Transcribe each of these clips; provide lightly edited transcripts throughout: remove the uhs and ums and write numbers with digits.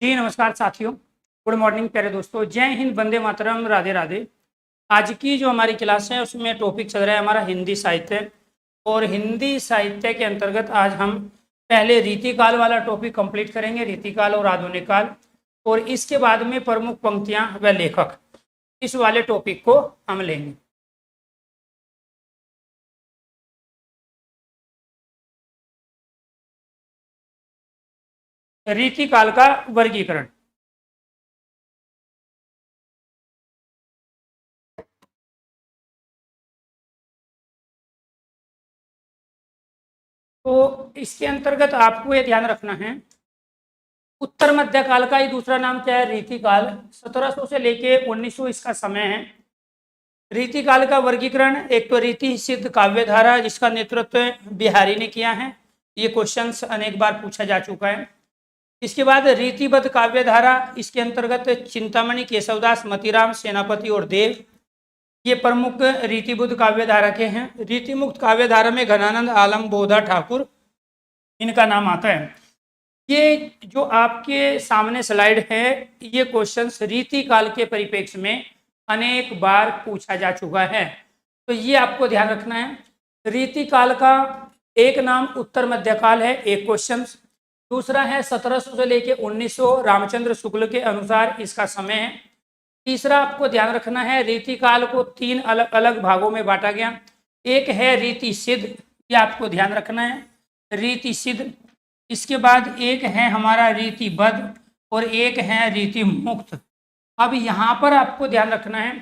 जी नमस्कार साथियों, good morning प्यारे दोस्तों। जय हिंद, वंदे मातरम, राधे राधे। आज की जो हमारी क्लास है उसमें टॉपिक चल रहा है हमारा हिंदी साहित्य। और हिंदी साहित्य के अंतर्गत आज हम पहले रीतिकाल वाला टॉपिक कंप्लीट करेंगे, रीतिकाल और आधुनिक काल। और इसके बाद में प्रमुख पंक्तियां व लेखक, इस वाले टॉपिक को हम लेंगे। रीतिकाल का वर्गीकरण। तो इसके अंतर्गत आपको ये ध्यान रखना है, उत्तर मध्यकाल का ही दूसरा नाम क्या है? रीतिकाल। 1700 से लेके 1900 इसका समय है। रीतिकाल का वर्गीकरण, एक तो रीति सिद्ध काव्य धारा जिसका नेतृत्व बिहारी ने किया है, ये क्वेश्चंस अनेक बार पूछा जा चुका है। इसके बाद रीतिबद्ध काव्य धारा, इसके अंतर्गत चिंतामणि, केशवदास, मतीराम, सेनापति और देव, ये प्रमुख रीतिबद्ध काव्य धारा के हैं। रीतिमुक्त काव्य धारा में घनानंद, आलम, बोधा, ठाकुर, इनका नाम आता है। ये जो आपके सामने स्लाइड है, ये क्वेश्चंस रीतिकाल के परिप्रेक्ष्य में अनेक बार पूछा जा चुका है, तो ये आपको ध्यान रखना है। रीतिकाल का एक नाम उत्तर मध्यकाल है, एक क्वेश्चन। दूसरा है 1700 से लेके 1900 रामचंद्र शुक्ल के अनुसार इसका समय है। तीसरा आपको ध्यान रखना है, रीतिकाल को तीन अलग अलग भागों में बांटा गया। एक है रीति सिद्ध, ये आपको ध्यान रखना है, रीति सिद्ध। इसके बाद एक है हमारा रीतिबद्ध और एक है रीति मुक्त। अब यहाँ पर आपको ध्यान रखना है,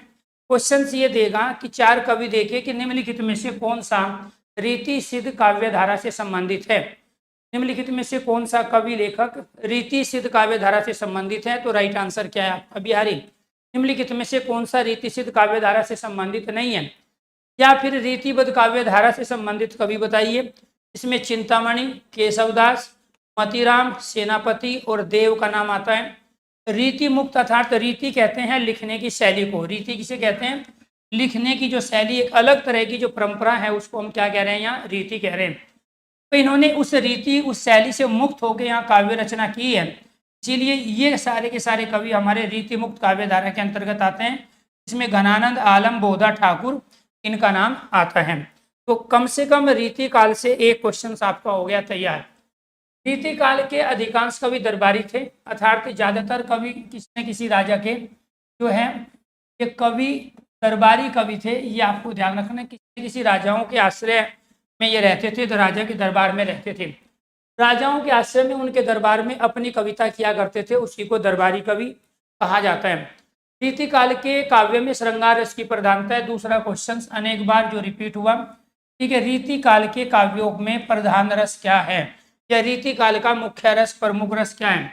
क्वेश्चन ये देगा कि चार कवि देखे कि निम्नलिखित में से कौन सा रीति सिद्ध काव्य धारा से संबंधित है। निम्नलिखित में से कौन सा कवि लेखक रीति सिद्ध काव्य धारा से संबंधित है? तो राइट आंसर क्या है आपका? बिहारी। निम्नलिखित में से कौन सा रीति सिद्ध काव्य धारा से संबंधित नहीं है? या फिर रीतिबद्ध काव्य धारा से संबंधित कवि बताइए। इसमें चिंतामणि, केशवदास, मतीराम, सेनापति और देव का नाम आता है। रीति मुक्त अर्थात रीति कहते हैं लिखने की शैली को। रीति किसे कहते हैं? लिखने की जो शैली, एक अलग तरह की जो परंपरा है, उसको हम क्या कह रहे हैं? यहाँ रीति कह रहे हैं। तो इन्होंने उस रीति, उस शैली से मुक्त होकर यहाँ काव्य रचना की है, इसीलिए ये सारे के सारे कवि हमारे रीति मुक्त काव्य धारा के अंतर्गत आते हैं। इसमें घनानंद, आलम, बोधा, ठाकुर, इनका नाम आता है। तो कम से कम रीति काल से एक क्वेश्चन आपका हो गया तैयार। रीति काल के अधिकांश कवि दरबारी थे, अर्थात ज्यादातर कवि किसी न किसी राजा के जो है ये कवि दरबारी कवि थे। ये आपको ध्यान रखना है, किसी न किसी राजाओं के आश्रय में ये रहते थे, तो राजा के दरबार में रहते थे। राजाओं के आश्रय में, उनके दरबार में अपनी कविता किया करते थे, उसी को दरबारी कवि कहा जाता है। रीति काल के काव्य में श्रृंगार रस की प्रधानता है। दूसरा क्वेश्चन अनेक बार जो रिपीट हुआ, ठीक है, रीति काल के काव्यों में प्रधान रस क्या है, या रीति काल का मुख्य रस, प्रमुख रस क्या है?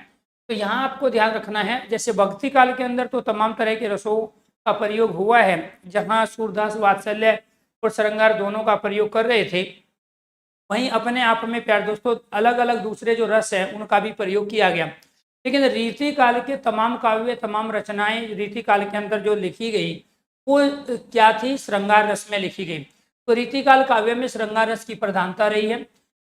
तो यहाँ आपको ध्यान रखना है, जैसे भक्ति काल के अंदर तो तमाम तरह के रसों का प्रयोग हुआ है, जहाँ सूरदास वात्सल्य और श्रृंगार दोनों का प्रयोग कर रहे थे, वहीं अपने आप में प्यार दोस्तों अलग अलग दूसरे जो रस है उनका भी प्रयोग किया गया। लेकिन रीति काल के तमाम काव्य, तमाम रचनाएं रीति काल के अंदर जो लिखी गई वो क्या थी? श्रृंगार रस में लिखी गई। तो रीतिकाल काव्य में श्रृंगार रस की प्रधानता रही है।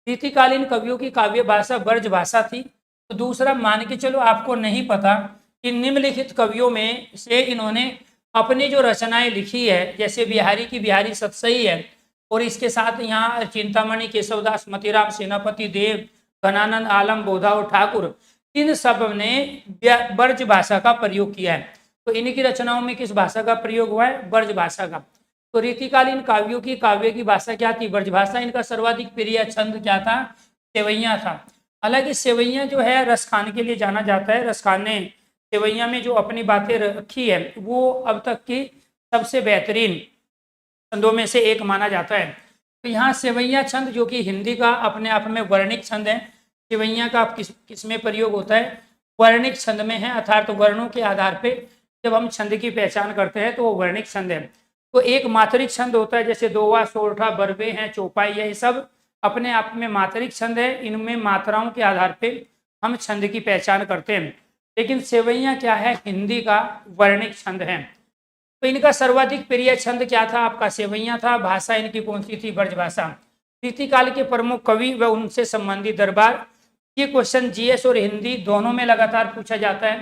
रीतिकालीन कवियों की काव्य भाषा ब्रज भाषा थी। तो दूसरा, मान के चलो आपको नहीं पता कि निम्नलिखित कवियों में से इन्होंने अपनी जो रचनाएं लिखी है, जैसे बिहारी की बिहारी सतसई है, और इसके साथ यहाँ चिंतामणि, केशवदास, मतीराम, सेनापति, देव, घनानंद, आलम, बोधा और ठाकुर, इन सब ने ब्रज भाषा का प्रयोग किया है। तो इनकी रचनाओं में किस भाषा का प्रयोग हुआ है? ब्रज भाषा का। तो रीतिकालीन काव्यों की काव्य की भाषा क्या थी? ब्रज भाषा। इनका सर्वाधिक प्रिय छंद क्या था? सेवैया था। हालांकि सेवैया जो है रसखान के लिए जाना जाता है। रसखान ने सेवैया में जो अपनी बातें रखी है वो अब तक की सबसे बेहतरीन छंदों में से एक माना जाता है। तो यहाँ सेवैया छंद, जो कि हिंदी का अपने आप में वर्णिक छंद है, सेवैया का किस में प्रयोग होता है? वर्णिक छंद में है, अर्थात तो वर्णों के आधार पे जब हम छंद की पहचान करते हैं तो वो वर्णिक छंद है। तो एक मात्रिक छंद होता है, जैसे दोवा, सोरठा, बरबे हैं, चौपाई है, ये सब अपने आप में मात्रिक छंद है। इनमें मात्राओं के आधार पे हम छंद की पहचान करते हैं। लेकिन सेवैया क्या है? हिंदी का वर्णिक छंद है। तो इनका सर्वाधिक प्रिय छंद क्या था? आपका सेवैया था। भाषा इनकी कौन सी थी? ब्रज भाषा। रीतिकाल के प्रमुख कवि व उनसे संबंधित दरबार, ये क्वेश्चन जीएस और हिंदी दोनों में लगातार पूछा जाता है।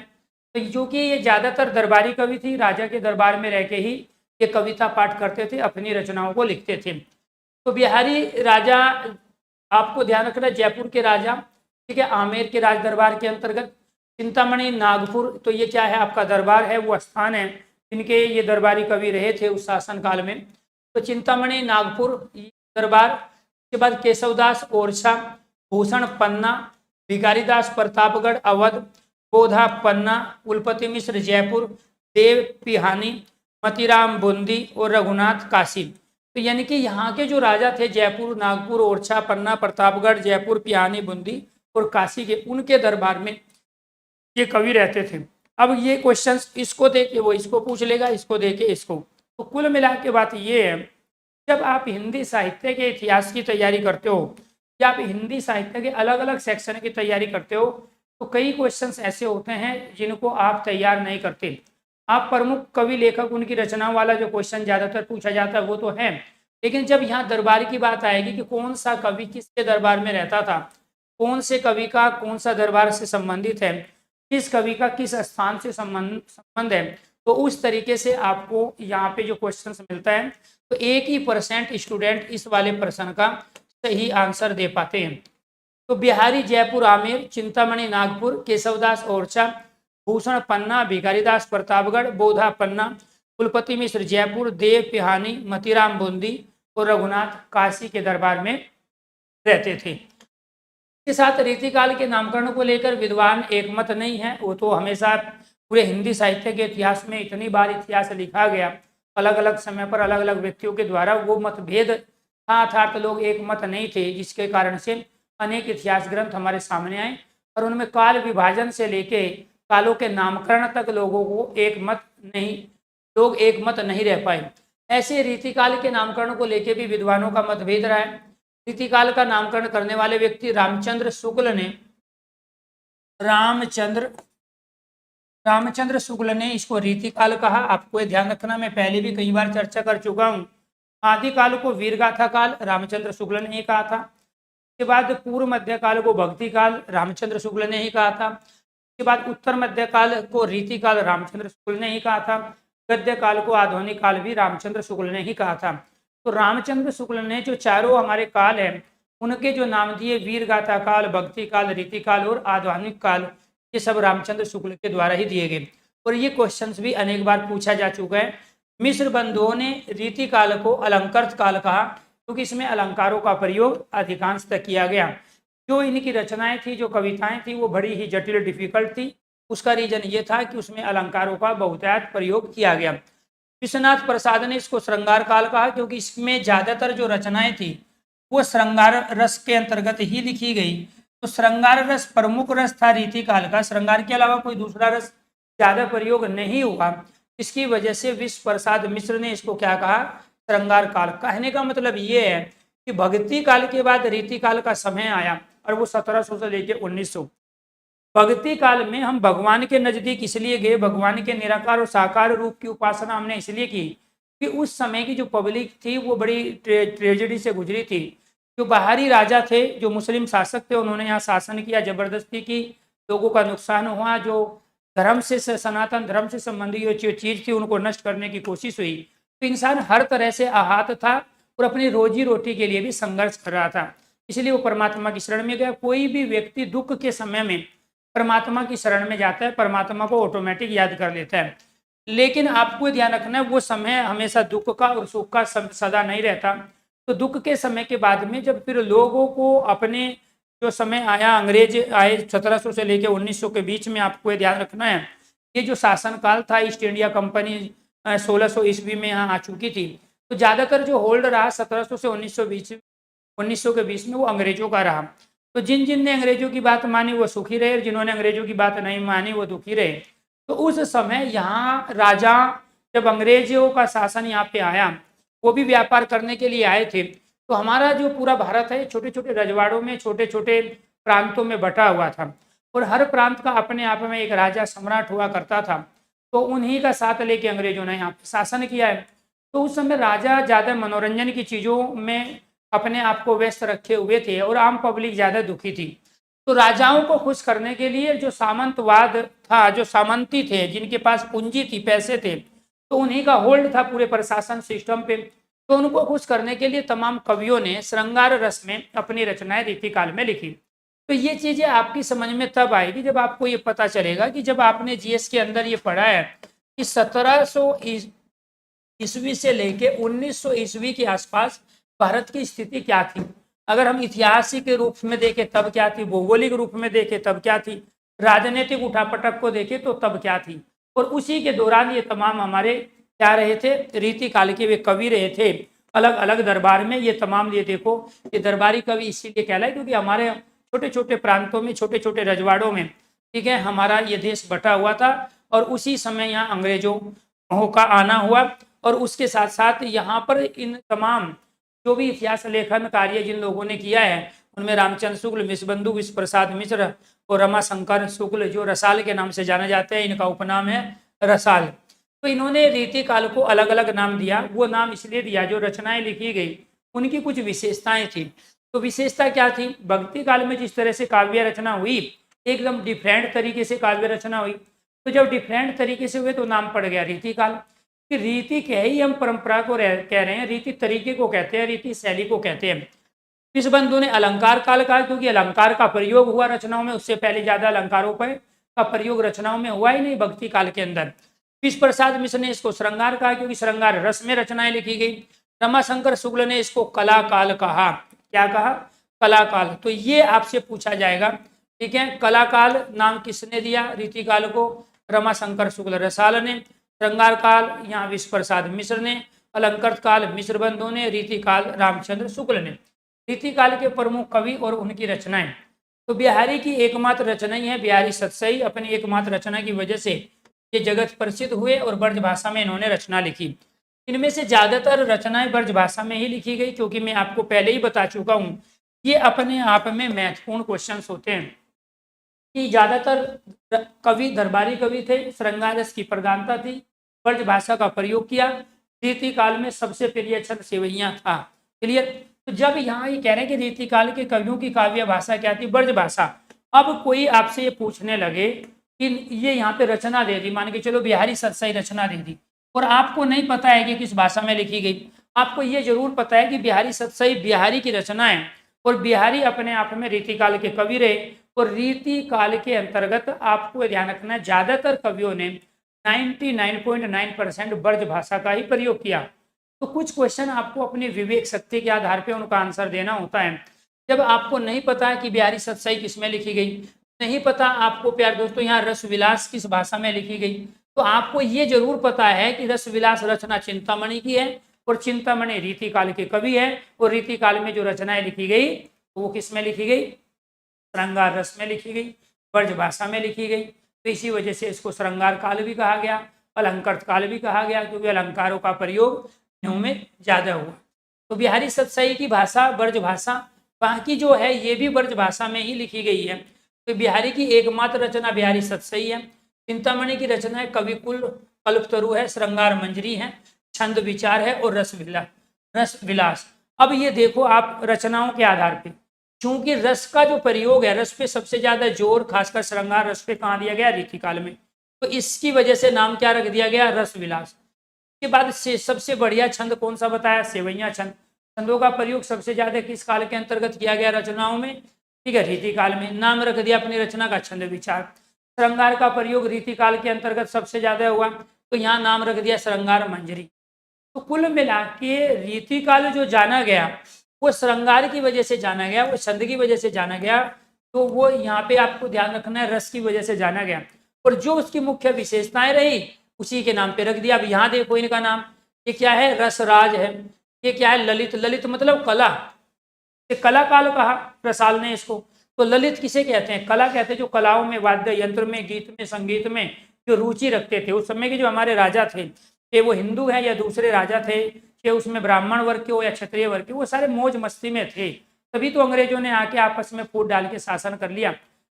तो क्योंकि ये ज़्यादातर दरबारी कवि थी, राजा के दरबार में रह के ही ये कविता पाठ करते थे, अपनी रचनाओं को लिखते थे। तो बिहारी राजा, आपको ध्यान रखना, जयपुर के राजा, ठीक है, आमेर के राज दरबार के अंतर्गत। चिंतामणि नागपुर, तो ये क्या है, आपका दरबार है, वो स्थान है जिनके ये दरबारी कवि रहे थे उस शासन काल में। तो चिंतामणि नागपुर दरबार, उसके बाद केशवदास ओरछा, भूषण पन्ना, भिखारीदास प्रतापगढ़ अवध, बोधा पन्ना, कुलपति मिश्र जयपुर, देव पिहानी, मतीराम बूंदी और रघुनाथ काशी। तो यानी कि यहाँ के जो राजा थे, जयपुर, नागपुर, ओरछा, पन्ना, प्रतापगढ़, जयपुर, पिहानी, बूंदी और काशी के, उनके दरबार में ये कवि रहते थे। अब ये क्वेश्चंस इसको दे के वो इसको पूछ लेगा, इसको दे के इसको। तो कुल मिला के बात ये है, जब आप हिंदी साहित्य के इतिहास की तैयारी करते हो या आप हिंदी साहित्य के अलग अलग सेक्शन की तैयारी करते हो, तो कई क्वेश्चंस ऐसे होते हैं जिनको आप तैयार नहीं करते। आप प्रमुख कवि लेखक उनकी रचनाओं वाला जो क्वेश्चन ज़्यादातर पूछा जाता है वो तो है, लेकिन जब यहाँ दरबार की बात आएगी कि कौन सा कवि किसके दरबार में रहता था, कौन से कवि का कौन सा दरबार से संबंधित है, किस कवि का किस स्थान से संबंध है, तो उस तरीके से आपको यहाँ पे जो क्वेश्चन मिलता है, तो 1% स्टूडेंट इस वाले प्रश्न का सही आंसर दे पाते हैं। तो बिहारी जयपुर आमेर, चिंतामणि नागपुर, केशवदास ओरछा, भूषण पन्ना, भिखारीदास प्रतापगढ़, बोधा पन्ना, कुलपति मिश्र जयपुर, देव पिहानी, मतीराम बूंदी और रघुनाथ काशी के दरबार में रहते थे। के साथ रीतिकाल के नामकरण को लेकर विद्वान एक मत नहीं है। वो तो हमेशा पूरे हिंदी साहित्य के इतिहास में इतनी बार इतिहास लिखा गया, अलग अलग समय पर अलग अलग व्यक्तियों के द्वारा वो मतभेद था, अर्थात लोग एक मत नहीं थे, जिसके कारण से अनेक इतिहास ग्रंथ हमारे सामने आए और उनमें काल विभाजन से लेके कालों के नामकरण तक लोगों को लोग एक मत नहीं रह पाए। ऐसे रीतिकाल के नामकरण को लेके भी विद्वानों का मतभेद रहा है। रीतिकाल का नामकरण करने वाले व्यक्ति रामचंद्र शुक्ल ने इसको रीतिकाल कहा। आपको ध्यान रखना, मैं पहले भी कई बार चर्चा कर चुका हूँ। आदिकाल को वीरगाथा काल रामचंद्र शुक्ल ने ही कहा था। उसके बाद पूर्व मध्यकाल को भक्ति काल रामचंद्र शुक्ल ने ही कहा था। उसके बाद उत्तर मध्यकाल को रीतिकाल रामचंद्र शुक्ल ने ही कहा था। गद्य काल को आधुनिक काल भी रामचंद्र शुक्ल ने ही कहा था। तो रामचंद्र शुक्ल ने जो चारों हमारे काल हैं उनके जो नाम दिए, वीरगाथा काल, भक्ति काल, रीतिकाल और आधुनिक काल, ये सब रामचंद्र शुक्ल के द्वारा ही दिए गए। और ये क्वेश्चंस भी अनेक बार पूछा जा चुका है। मिश्र बंधुओं ने रीतिकाल को अलंकृत काल कहा क्योंकि इसमें अलंकारों का प्रयोग अधिकांश तक किया गया। जो इनकी रचनाएं थी, जो कविताएं थी, वो बड़ी ही जटिल डिफिकल्ट थी। उसका रीजन ये था कि उसमें अलंकारों का बहुतायत प्रयोग किया गया। विश्वनाथ प्रसाद ने इसको श्रृंगार काल कहा क्योंकि इसमें ज्यादातर जो रचनाएं थी वो श्रृंगार रस के अंतर्गत ही लिखी गई। तो श्रृंगार रस प्रमुख रस था रीतिकाल का, श्रृंगार के अलावा कोई दूसरा रस ज्यादा प्रयोग नहीं हुआ। इसकी वजह से विश्व प्रसाद मिश्र ने इसको क्या कहा, श्रृंगार काल। कहने का मतलब ये है कि भक्ति काल के बाद रीतिकाल का समय आया और वो 1700 से लेकर 1900। भक्ति काल में हम भगवान के नजदीक इसलिए गए, भगवान के निराकार और साकार रूप की उपासना हमने इसलिए की कि उस समय की जो पब्लिक थी वो बड़ी ट्रेजेडी से गुजरी थी। जो बाहरी राजा थे, जो मुस्लिम शासक थे, उन्होंने यहाँ शासन किया, जबरदस्ती की, लोगों का नुकसान हुआ। जो धर्म से, सनातन धर्म से संबंधित जो चीज थी उनको नष्ट करने की कोशिश हुई। तो इंसान हर तरह से आहत था और अपनी रोजी रोटी के लिए भी संघर्ष कर रहा था, इसलिए वो परमात्मा की शरण में गया। कोई भी व्यक्ति दुख के समय में परमात्मा की शरण में जाता है, परमात्मा को ऑटोमेटिक याद कर लेता है। लेकिन आपको ध्यान रखना है, वो समय हमेशा दुख का और सुख का सदा नहीं रहता। तो दुख के समय के बाद में जब फिर लोगों को अपने जो समय आया, अंग्रेज आए 1700 से लेकर 1900 के बीच में, आपको ध्यान रखना है ये जो शासन काल था, ईस्ट इंडिया कंपनी 1600 ईस्वी में यहाँ आ चुकी थी। तो ज़्यादातर जो होल्ड रहा 1700 से 1900 के बीच में वो अंग्रेजों का रहा। तो जिन जिन ने अंग्रेजों की बात मानी वो सुखी रहे और जिन्होंने अंग्रेजों की बात नहीं मानी वो दुखी रहे। तो उस समय यहाँ राजा, जब अंग्रेजों का शासन यहाँ पे आया, वो भी व्यापार करने के लिए आए थे। तो हमारा जो पूरा भारत है छोटे छोटे रजवाड़ों में, छोटे छोटे प्रांतों में बटा हुआ था और हर प्रांत का अपने आप में एक राजा सम्राट हुआ करता था। तो उन्हीं का साथ लेके अंग्रेजों ने यहाँ शासन किया है। तो उस समय राजा ज़्यादा मनोरंजन की चीज़ों में अपने आप को व्यस्त रखे हुए थे और आम पब्लिक ज़्यादा दुखी थी। तो राजाओं को खुश करने के लिए जो सामंतवाद था, जो सामंती थे, जिनके पास पूंजी थी, पैसे थे, तो उन्हीं का होल्ड था पूरे प्रशासन सिस्टम पे। तो उनको खुश करने के लिए तमाम कवियों ने श्रृंगार रस में अपनी रचनाएं रीतिकाल में लिखी। तो ये चीजें आपकी समझ में तब आएगी जब आपको ये पता चलेगा कि जब आपने जीएस के अंदर ये पढ़ा है कि 1700 ईस्वी से लेके 1900 ईस्वी के आसपास भारत की स्थिति क्या थी। अगर हम इतिहास के रूप में देखें तब क्या थी, भौगोलिक रूप में देखें तब क्या थी, राजनीतिक उठापटक को देखें तो तब क्या थी। और उसी के दौरान ये तमाम हमारे क्या रहे थे, रीति काल के वे कवि रहे थे अलग अलग दरबार में। ये तमाम ये देखो, ये दरबारी कवि इसीलिए कहलाए क्योंकि हमारे छोटे छोटे प्रांतों में, छोटे छोटे रजवाड़ों में, ठीक है, हमारा ये देश बटा हुआ था। और उसी समय यहाँ अंग्रेजों का आना हुआ। और उसके साथ साथ यहाँ पर इन तमाम जो भी इतिहास लेखन कार्य जिन लोगों ने किया है उनमें रामचंद्र शुक्ल, विश्वबंधु विश्व प्रसाद मिश्र और रमाशंकर शुक्ल, जो रसाल के नाम से जाने जाते हैं, इनका उपनाम है रसाल। तो इन्होंने रीति काल को अलग अलग नाम दिया। वो नाम इसलिए दिया जो रचनाएं लिखी गई उनकी कुछ विशेषताएं थी। तो विशेषता क्या थी, भक्ति काल में जिस तरह से काव्य रचना हुई, एकदम डिफरेंट तरीके से काव्य रचना हुई। तो जब डिफरेंट तरीके से हुए तो नाम पड़ गया रीति काल। कि रीति कह ही हम परंपरा को कह रहे हैं, रीति तरीके को कहते हैं, रीति शैली को कहते हैं। विश्वबंधु ने अलंकार काल कहा क्योंकि अलंकार का प्रयोग हुआ रचनाओं में, उससे पहले ज्यादा अलंकारों पर का प्रयोग रचनाओं में हुआ ही नहीं भक्ति काल के अंदर। विश्व प्रसाद मिश्र ने इसको श्रृंगार कहा क्योंकि श्रृंगार रस में रचनाएं लिखी गई। रमाशंकर शुक्ल ने इसको कला काल कहा। क्या कहा, कला काल। तो ये आपसे पूछा जाएगा, ठीक है। कला काल नाम किसने दिया रीति काल को, रमाशंकर शुक्ल रसाल ने। श्रृंगार काल यहाँ विश्व प्रसाद मिश्र ने। अलंकृत काल मिश्र बंधु ने। रीति काल रामचंद्र शुक्ल ने। रीति काल के प्रमुख कवि और उनकी रचनाएं। तो बिहारी की एकमात्र रचना ही है बिहारी सतसई। अपनी एकमात्र रचना की वजह से ये जगत प्रसिद्ध हुए और ब्रज भाषा में इन्होंने रचना लिखी। इनमें से ज्यादातर रचनाएं ब्रज भाषा में ही लिखी गई क्योंकि मैं आपको पहले ही बता चुका हूँ ये अपने आप में महत्वपूर्ण क्वेश्चंस होते हैं कि ज्यादातर कवि दरबारी कवि थे, श्रृंगार रस की प्रधानता थी, ब्रज भाषा का प्रयोग किया। रीति काल में सबसे प्रिय छंद सेवैया था। क्लियर। तो जब यहाँ ये कह रहे हैं कि रीति काल के कवियों की काव्य भाषा क्या थी, ब्रज भाषा। अब कोई आपसे ये पूछने लगे कि ये यहाँ पे रचना दे दी, मान के चलो बिहारी सतसई रचना दे दी, और आपको नहीं पता है कि किस भाषा में लिखी गई। आपको ये जरूर पता है कि बिहारी सतसई बिहारी की रचना है और बिहारी अपने आप में रीति काल के कवि रहे। और रीति काल के अंतर्गत आपको ध्यान रखना है ज्यादातर कवियों ने 99.9% ब्रज भाषा का ही प्रयोग किया। तो कुछ क्वेश्चन आपको अपने विवेक शक्ति के आधार पर उनका आंसर देना होता है। जब आपको नहीं पता है कि बिहारी सतसई किसमें लिखी गई, नहीं पता आपको प्यार दोस्तों यहाँ रस विलास किस भाषा में लिखी गई, तो आपको ये जरूर पता है कि रस विलास रचना चिंतामणि की है और चिंतामणि रीति काल के कवि है। और रीति काल में जो रचनाएं लिखी गई तो वो किस में लिखी गई, श्रृंगार रस में लिखी गई, ब्रज भाषा में लिखी गई। तो इसी वजह से इसको श्रृंगार काल भी कहा गया, अलंकृत काल भी कहा गया क्योंकि अलंकारों का प्रयोग में ज्यादा हुआ। तो बिहारी सतसई की भाषा ब्रज भाषा, बाकी जो है ये भी ब्रज भाषा में ही लिखी गई है। तो बिहारी की एकमात्र रचना बिहारी सतसई है। चिंतामणि की रचना है कविकुल कल्पतरु है, श्रृंगार मंजरी है, छंद विचार है और रस विलास। अब ये देखो आप रचनाओं के आधार पे, चूंकि रस का जो प्रयोग है, रस पे सबसे ज्यादा जोर खासकर श्रृंगार रस पे कहाँ दिया गया, रीति काल में, तो इसकी वजह से नाम क्या रख दिया गया, रस विलास। के बाद से सबसे बढ़िया छंद कौन सा बताया, सेवैया छंद। छंदों का प्रयोग सबसे ज्यादा किस काल के अंतर्गत किया गया रचनाओं में, ठीक है, रीति काल में। नाम रख दिया अपनी रचना का छंद विचार। श्रृंगार का प्रयोग रीति काल के अंतर्गत सबसे ज्यादा हुआ तो यहाँ नाम रख दिया श्रृंगार मंजरी। तो कुल मिला के रीति काल जो जाना गया वो श्रृंगार की वजह से जाना गया, वो छंद की वजह से जाना गया। तो वो यहाँ पे आपको ध्यान रखना है, रस की वजह से जाना गया और जो उसकी मुख्य विशेषताएं रही उसी के नाम पे रख दिया। अब यहाँ देखो इनका नाम, ये क्या है, रसराज है। ये क्या है, ललित। ललित मतलब कला, ये कला काल कहा रसाल ने इसको। तो ललित किसे कहते हैं, कला कहते हैं जो कलाओं में, वाद्य यंत्र में, गीत में, संगीत में जो रुचि रखते थे। उस समय के जो हमारे राजा थे, चाहे वो हिंदू है या दूसरे राजा थे, चाहे उसमें ब्राह्मण वर्ग के हो या क्षत्रिय वर्ग के, वो सारे मौज मस्ती में थे। तभी तो अंग्रेजों ने आके आपस में फूट डाल के शासन कर लिया।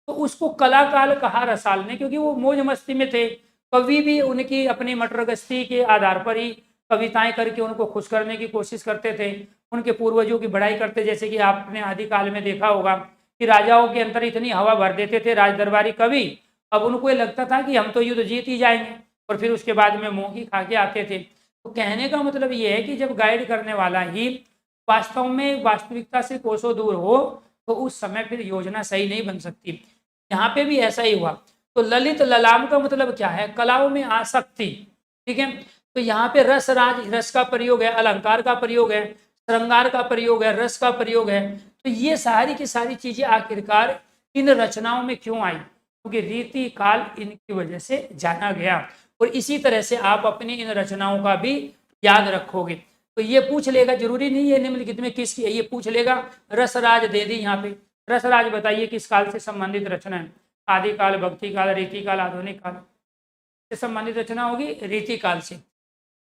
तो उसको कला काल कहा रसाल ने क्योंकि वो मौज मस्ती में थे। कवि भी उनकी अपनी मटरगस्ती के आधार पर ही कविताएं करके उनको खुश करने की कोशिश करते थे, उनके पूर्वजों की बड़ाई करते। जैसे कि आपने आदिकाल में देखा होगा कि राजाओं के अंदर इतनी हवा भर देते थे राज दरबारी कवि, अब उनको ये लगता था कि हम तो युद्ध जीत ही जाएंगे और फिर उसके बाद में मुंह की खा के आते थे। तो कहने का मतलब ये है कि जब गाइड करने वाला ही वास्तव में वास्तविकता से कोसों दूर हो तो उस समय फिर योजना सही नहीं बन सकती। यहाँ पे भी ऐसा ही हुआ। तो ललित ललाम का मतलब क्या है? कलाओं में आसक्ति। ठीक है, तो यहाँ पे रस राज, रस का प्रयोग है, अलंकार का प्रयोग है, श्रृंगार का प्रयोग है, रस का प्रयोग है। तो ये सारी की सारी चीजें आखिरकार इन रचनाओं में क्यों आई? क्योंकि रीति काल इनकी वजह से जाना गया। और इसी तरह से आप अपनी इन रचनाओं का भी याद रखोगे। तो ये पूछ लेगा, जरूरी नहीं है निम्नलिखित में किसकी है, ये पूछ लेगा। रसराज दे दी यहाँ पे, रसराज बताइए किस काल से संबंधित रचना है? आदिकाल, भक्ति काल, रीति काल, आधुनिक काल से संबंधित रचना होगी रीति काल से।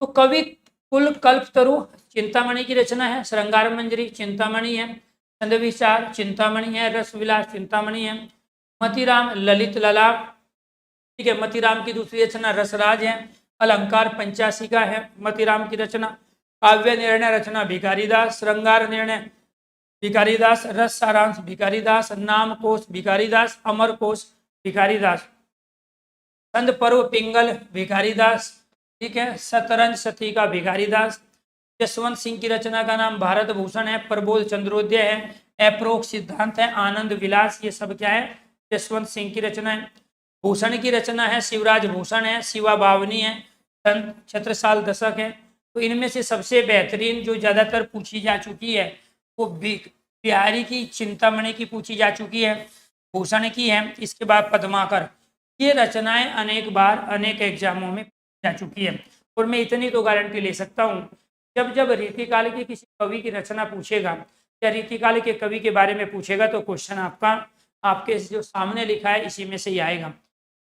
तो कवि कुल कल्पतरु चिंतामणि की रचना है, श्रृंगार मंजरी चिंतामणि है, छंद विचार चिंतामणि है, रस विलास चिंतामणि है, मतिराम ललित ललाम, ठीक है, मतिराम की दूसरी रचना रसराज है, अलंकार पंचासी का है मतिराम की रचना, काव्य निर्णय रचना भिखारीदास, श्रृंगार निर्णय भिखारीदास, रस सारांश भिखारीदास, नाम कोश भिखारीदास, अमर कोश भिखारीदास, छंद पर्व पिंगल भिखारीदास, ठीक है, शतरंज सती का भिखारीदास, यशवंत सिंह की रचना का नाम भारत भूषण है, प्रबोध चंद्रोदय है, अप्रोक्ष सिद्धांत है, आनंद विलास, ये सब क्या है? यशवंत सिंह की रचना है। भूषण की रचना है शिवराज भूषण है, शिवा बावनी है, छत्रसाल दशक है। तो इनमें से सबसे बेहतरीन जो ज्यादातर पूछी जा चुकी है वो बिहारी की चिंतामणि की पूछी जा चुकी है, भूषण की है, इसके बाद पद्माकर। ये रचनाएं अनेक बार अनेक एग्जामों में जा चुकी है। और मैं इतनी तो गारंटी ले सकता हूँ, जब जब रीतिकाल के किसी कवि की रचना पूछेगा या रीतिकाल के कवि के बारे में पूछेगा तो क्वेश्चन आपका आपके जो सामने लिखा है इसी में से ही आएगा।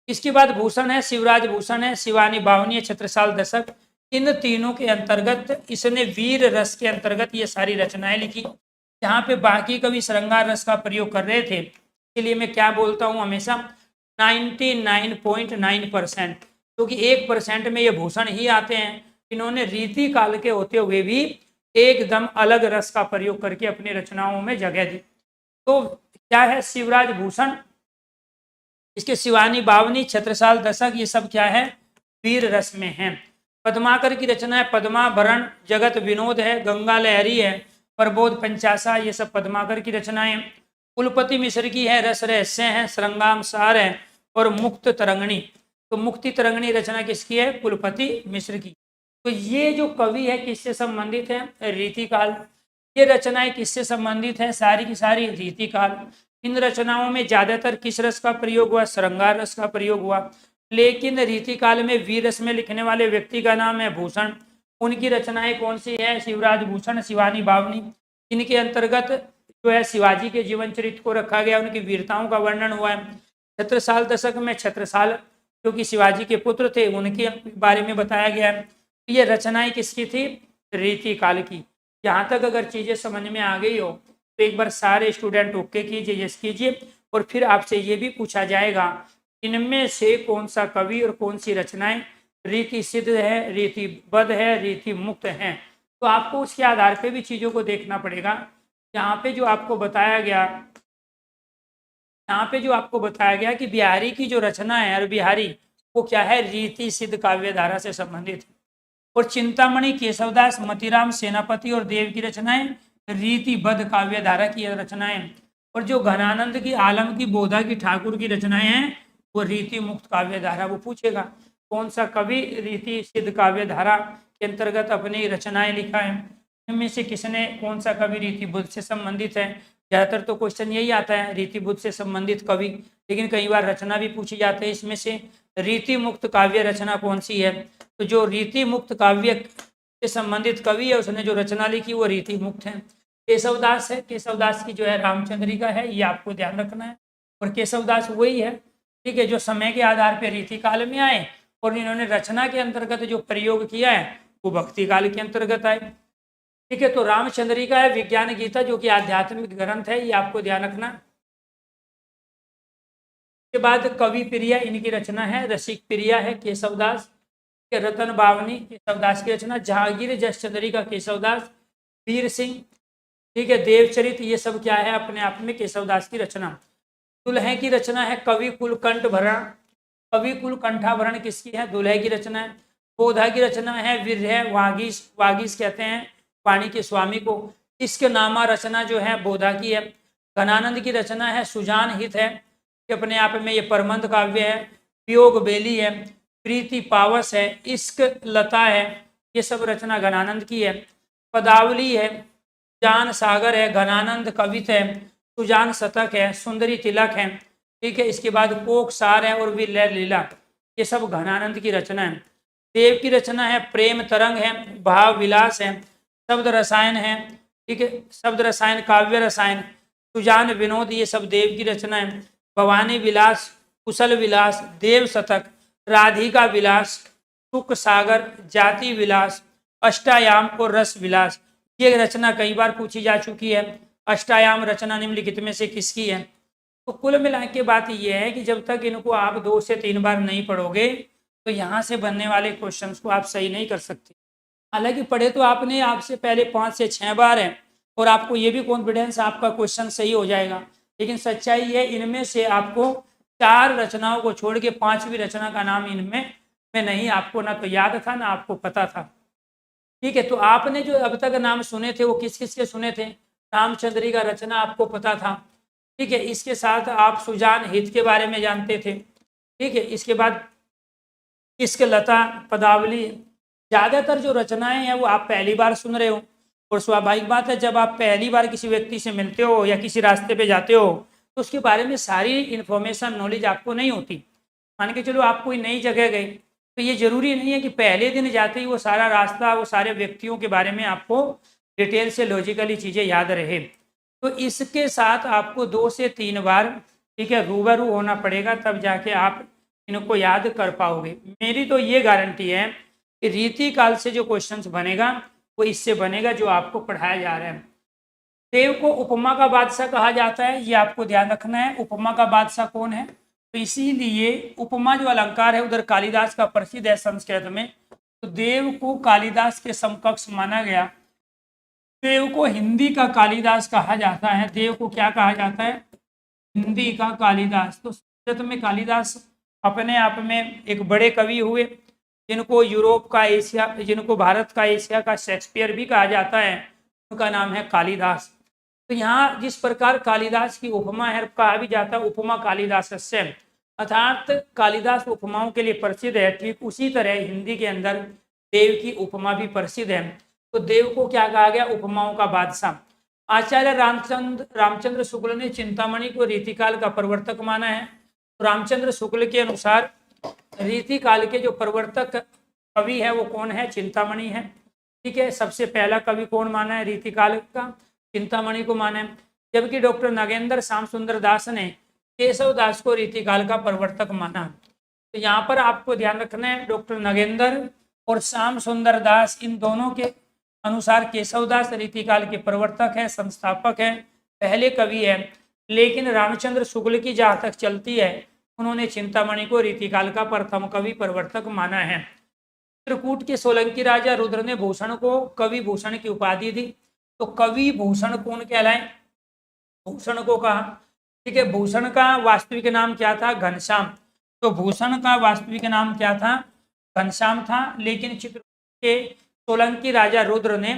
इसके बाद भूषण है, शिवराज भूषण है, शिवानी बावनी है, छत्रसाल दशक। इन तीनों के अंतर्गत इसने वीर रस के अंतर्गत ये सारी रचनाएं लिखी। जहाँ पे बाकी कवि श्रृंगार रस का प्रयोग कर रहे थे, इसलिए मैं क्या बोलता हूँ हमेशा 99.9%, क्योंकि 1% में ये भूषण ही आते हैं। इन्होंने रीति काल के होते हुए भी एकदम अलग रस का प्रयोग करके अपनी रचनाओं में जगह दी। तो क्या है? शिवराज भूषण, इसके शिवानी बावनी, छत्रसाल दशक, ये सब क्या है? वीर रस में है। पद्माकर की रचना है पद्माभरण, जगत विनोद है, गंगा लहरी है, प्रबोध पंचासा, ये सब पद्माकर की रचनाएं। कुलपति मिश्र की है रस रहस्य है, श्रृंगाम सार है, और मुक्त तरंगणी। तो मुक्ति तरंगणी रचना किसकी है? कुलपति मिश्र की। तो ये जो कवि है किससे संबंधित है? रीतिकाल। ये रचनाएं किससे संबंधित है? सारी की सारी रीतिकाल। इन रचनाओं में ज्यादातर किस रस का प्रयोग हुआ? श्रृंगार रस का प्रयोग हुआ। लेकिन रीतिकाल में वीर रस में लिखने वाले व्यक्ति का नाम है भूषण। उनकी रचनाएं कौन सी है? शिवराज भूषण, शिवानी बावनी। इनके अंतर्गत जो है शिवाजी के जीवन चरित्र को रखा गया, उनकी वीरताओं का वर्णन हुआ है। छत्रसाल दशक में छत्रसाल जो कि शिवाजी के पुत्र थे उनके बारे में बताया गया है। ये रचनाएं किसकी थी? रीतिकाल की। यहाँ तक अगर चीजें समझ में आ गई हो तो एक बार सारे स्टूडेंट ओके कीजिए, यस कीजिए। और फिर आपसे ये भी पूछा जाएगा इनमें से कौन सा कवि और कौन सी रचनाएं रीति सिद्ध है, रीतिबद्ध है, रीति मुक्त है। तो आपको उसके आधार पे भी चीजों को देखना पड़ेगा। यहाँ पे जो आपको बताया गया कि बिहारी की जो रचना है, और बिहारी वो क्या है? रीति सिद्ध काव्य धारा से संबंधित है। और चिंतामणि, केशवदास, मतिराम, सेनापति और देव की रचनाएं रीतिबद्ध काव्य धारा की रचनाएं। और जो घनानंद की, आलम की, बोधा की, ठाकुर की रचनाएं हैं वो रीति मुक्त काव्य धारा। वो पूछेगा कौन सा कवि रीति सिद्ध काव्य धारा के अंतर्गत अपनी रचनाएं लिखा है, इनमें से किसने, कौन सा कवि रीतिबुद्ध से संबंधित है। ज्यादातर तो क्वेश्चन यही आता है रीतिबुद्ध से संबंधित कवि, लेकिन कई बार रचना भी पूछी जाती है। इसमें से रीति मुक्त काव्य रचना कौन सी है? तो जो रीति मुक्त काव्य से संबंधित कवि है उसने जो रचना लिखी वो रीति मुक्त है। केशवदास है, केशवदास की जो है रामचंद्रिका है, ये आपको ध्यान रखना है। और केशवदास वही है, ठीक है, जो समय के आधार पर रीति काल में आए और इन्होंने रचना के अंतर्गत जो प्रयोग किया है वो भक्ति काल के अंतर्गत आए। ठीक है, तो रामचंद्रिका है विज्ञान गीता जो कि आध्यात्मिक ग्रंथ है, ये आपको ध्यान रखना। के बाद कवि प्रिया, इनकी रचना है रसिक प्रिया है केशवदास के, रतन बावनी केशवदास की रचना, जहांगीर जसचंद्रिका केशवदास, वीर सिंह ठीक है। देवचरित ये सब क्या है, अपने आप में केशवदास की रचना। दुल्हे की रचना है कवि कुलकंठ भरण। कवि कुल कंठाभरण किसकी है, दुल्हे की रचना है। बोधा की रचना है विरह वागीश, वागीश कहते हैं वाणी के स्वामी को। इसके नामा रचना जो है बोधा की है। घनानंद की रचना है सुजान हित है, कि अपने आप में ये परमंद काव्य है। वियोग बेली है, प्रीति पावस है, इश्क लता है, ये सब रचना घनानंद की है। पदावली है, जान सागर है, घनानंद कवित है, सुजान शतक है, सुंदरी तिलक है। ठीक है। इसके बाद कोक सार है और विलय लीला, ये सब घनानंद की रचना है। देव की रचना है प्रेम तरंग है, भाव विलास है, शब्द रसायन है। ठीक है। शब्द रसायन, काव्य रसायन, सुजान विनोद, ये सब देव की रचना है। भवानी विलास, कुशल विलास, देव शतक, राधिका विलास, सुख सागर, जाति विलास, अष्टायाम और रस विलास, ये रचना कई बार पूछी जा चुकी है। अष्टायाम रचना निम्नलिखित में से किसकी है। तो कुल मिला के बात यह है कि जब तक इनको आप 2 से 3 बार नहीं पढ़ोगे तो यहाँ से बनने वाले क्वेश्चंस को आप सही नहीं कर सकते। हालांकि पढ़े तो आपने आपसे पहले 5 से 6 बार है और आपको ये भी कॉन्फिडेंस आपका क्वेश्चन सही हो जाएगा, लेकिन सच्चाई है इनमें से आपको 4 रचनाओं को छोड़ के 5वीं रचना का नाम इनमें में नहीं, आपको ना तो याद था ना आपको पता था। ठीक है। तो आपने जो अब तक नाम सुने थे वो किस किस के सुने थे। रामचंद्री का रचना आपको पता था। ठीक है। इसके साथ आप सुजान हित के बारे में जानते थे। ठीक है। इसके बाद इश्क लता, पदावली, ज़्यादातर जो रचनाएं हैं वो आप पहली बार सुन रहे हो। और स्वाभाविक बात है जब आप पहली बार किसी व्यक्ति से मिलते हो या किसी रास्ते पे जाते हो तो उसके बारे में सारी इन्फॉर्मेशन नॉलेज आपको नहीं होती। मान के चलो आप कोई नई जगह गए तो ये जरूरी नहीं है कि पहले दिन जाते ही वो सारा रास्ता, वो सारे व्यक्तियों के बारे में आपको डिटेल से लॉजिकली चीज़ें याद रहे। तो इसके साथ आपको 2 से 3 बार, ठीक है, रूबरू होना पड़ेगा, तब जाके आप इनको याद कर पाओगे। मेरी तो ये गारंटी है कि रीति काल से जो क्वेश्चंस बनेगा वो इससे बनेगा जो आपको पढ़ाया जा रहा है। देव को उपमा का बादशाह कहा जाता है, ये आपको ध्यान रखना है। उपमा का बादशाह कौन है, तो इसीलिए उपमा जो अलंकार है उधर कालिदास का प्रसिद्ध है संस्कृत में। तो देव को कालिदास के समकक्ष माना गया। देव को हिंदी का कालिदास कहा जाता है। देव को क्या कहा जाता है, हिंदी का कालिदास। तो संस्कृत में कालिदास अपने आप में एक बड़े कवि हुए, जिनको यूरोप का एशिया, जिनको भारत का एशिया का शेक्सपियर भी कहा जाता है, उनका नाम है कालिदास। तो यहाँ जिस प्रकार कालिदास की उपमा है, कहा भी जाता है उपमा कालिदासस्य, अर्थात कालिदास उपमाओं के लिए प्रसिद्ध है। ठीक उसी तरह हिंदी के अंदर देव की उपमा भी प्रसिद्ध है। तो देव को क्या कहा गया, उपमाओं का बादशाह। आचार्य रामचंद्र शुक्ल ने चिंतामणि को रीतिकाल का प्रवर्तक माना है। तो रामचंद्र शुक्ल के अनुसार रीतिकाल के जो प्रवर्तक कवि है वो कौन है, चिंतामणि है। ठीक है। सबसे पहला कवि कौन माना है रीतिकाल का, चिंतामणि को माना है। जबकि डॉक्टर नागेंद्र श्याम सुंदर दास ने केशव दास को रीतिकाल का प्रवर्तक माना। तो यहाँ पर आपको ध्यान रखना है, डॉक्टर नागेंद्र और श्याम सुंदर दास, इन दोनों के अनुसार केशवदास रीतिकाल के प्रवर्तक है, संस्थापक है, पहले कवि है। लेकिन रामचंद्र शुक्ल की जहाँ तक चलती है, उन्होंने चिंतामणि को रीतिकाल का प्रथम कवि प्रवर्तक माना है। चित्रकूट के सोलंकी राजा रुद्र ने भूषण को कवि भूषण की उपाधि दी। तो कवि भूषण कौन कहलाए, भूषण को कहा। ठीक है। भूषण का वास्तविक नाम क्या था, घनश्याम। तो भूषण का वास्तविक नाम क्या था, घनश्याम था। लेकिन चित्रकूट के सोलंकी राजा रुद्र ने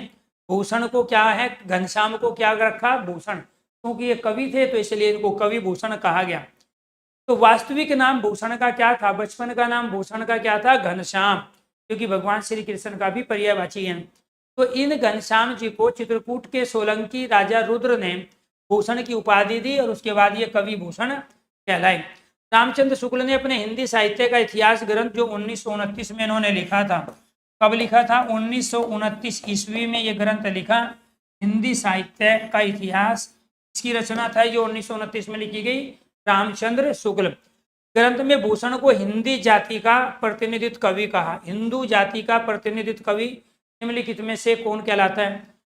भूषण को क्या है, घनश्याम को क्या रखा, भूषण। क्योंकि ये कवि थे तो इसलिए इनको कवि भूषण कहा गया। तो वास्तविक नाम भूषण का क्या था, बचपन का नाम भूषण का क्या था, घनश्याम, क्योंकि भगवान श्री कृष्ण का भी पर्यायवाची है। तो इन घनश्याम जी को चित्रकूट के सोलंकी राजा रुद्र ने भूषण की उपाधि दी और उसके बाद ये कवि भूषण कहलाए। रामचंद्र शुक्ल ने अपने हिंदी साहित्य का इतिहास ग्रंथ जो 1929 में इन्होंने लिखा था, कब लिखा था, 1929 ईस्वी में ये ग्रंथ लिखा, हिंदी साहित्य का इतिहास। इसकी रचना था जो 1929 में लिखी गई, रामचंद्र शुक्ल। ग्रंथ में भूषण को हिंदी जाति का प्रतिनिधित्व कवि कहा। हिंदू जाति का प्रतिनिधित्व कवि निम्नलिखित में से कौन कहलाता है,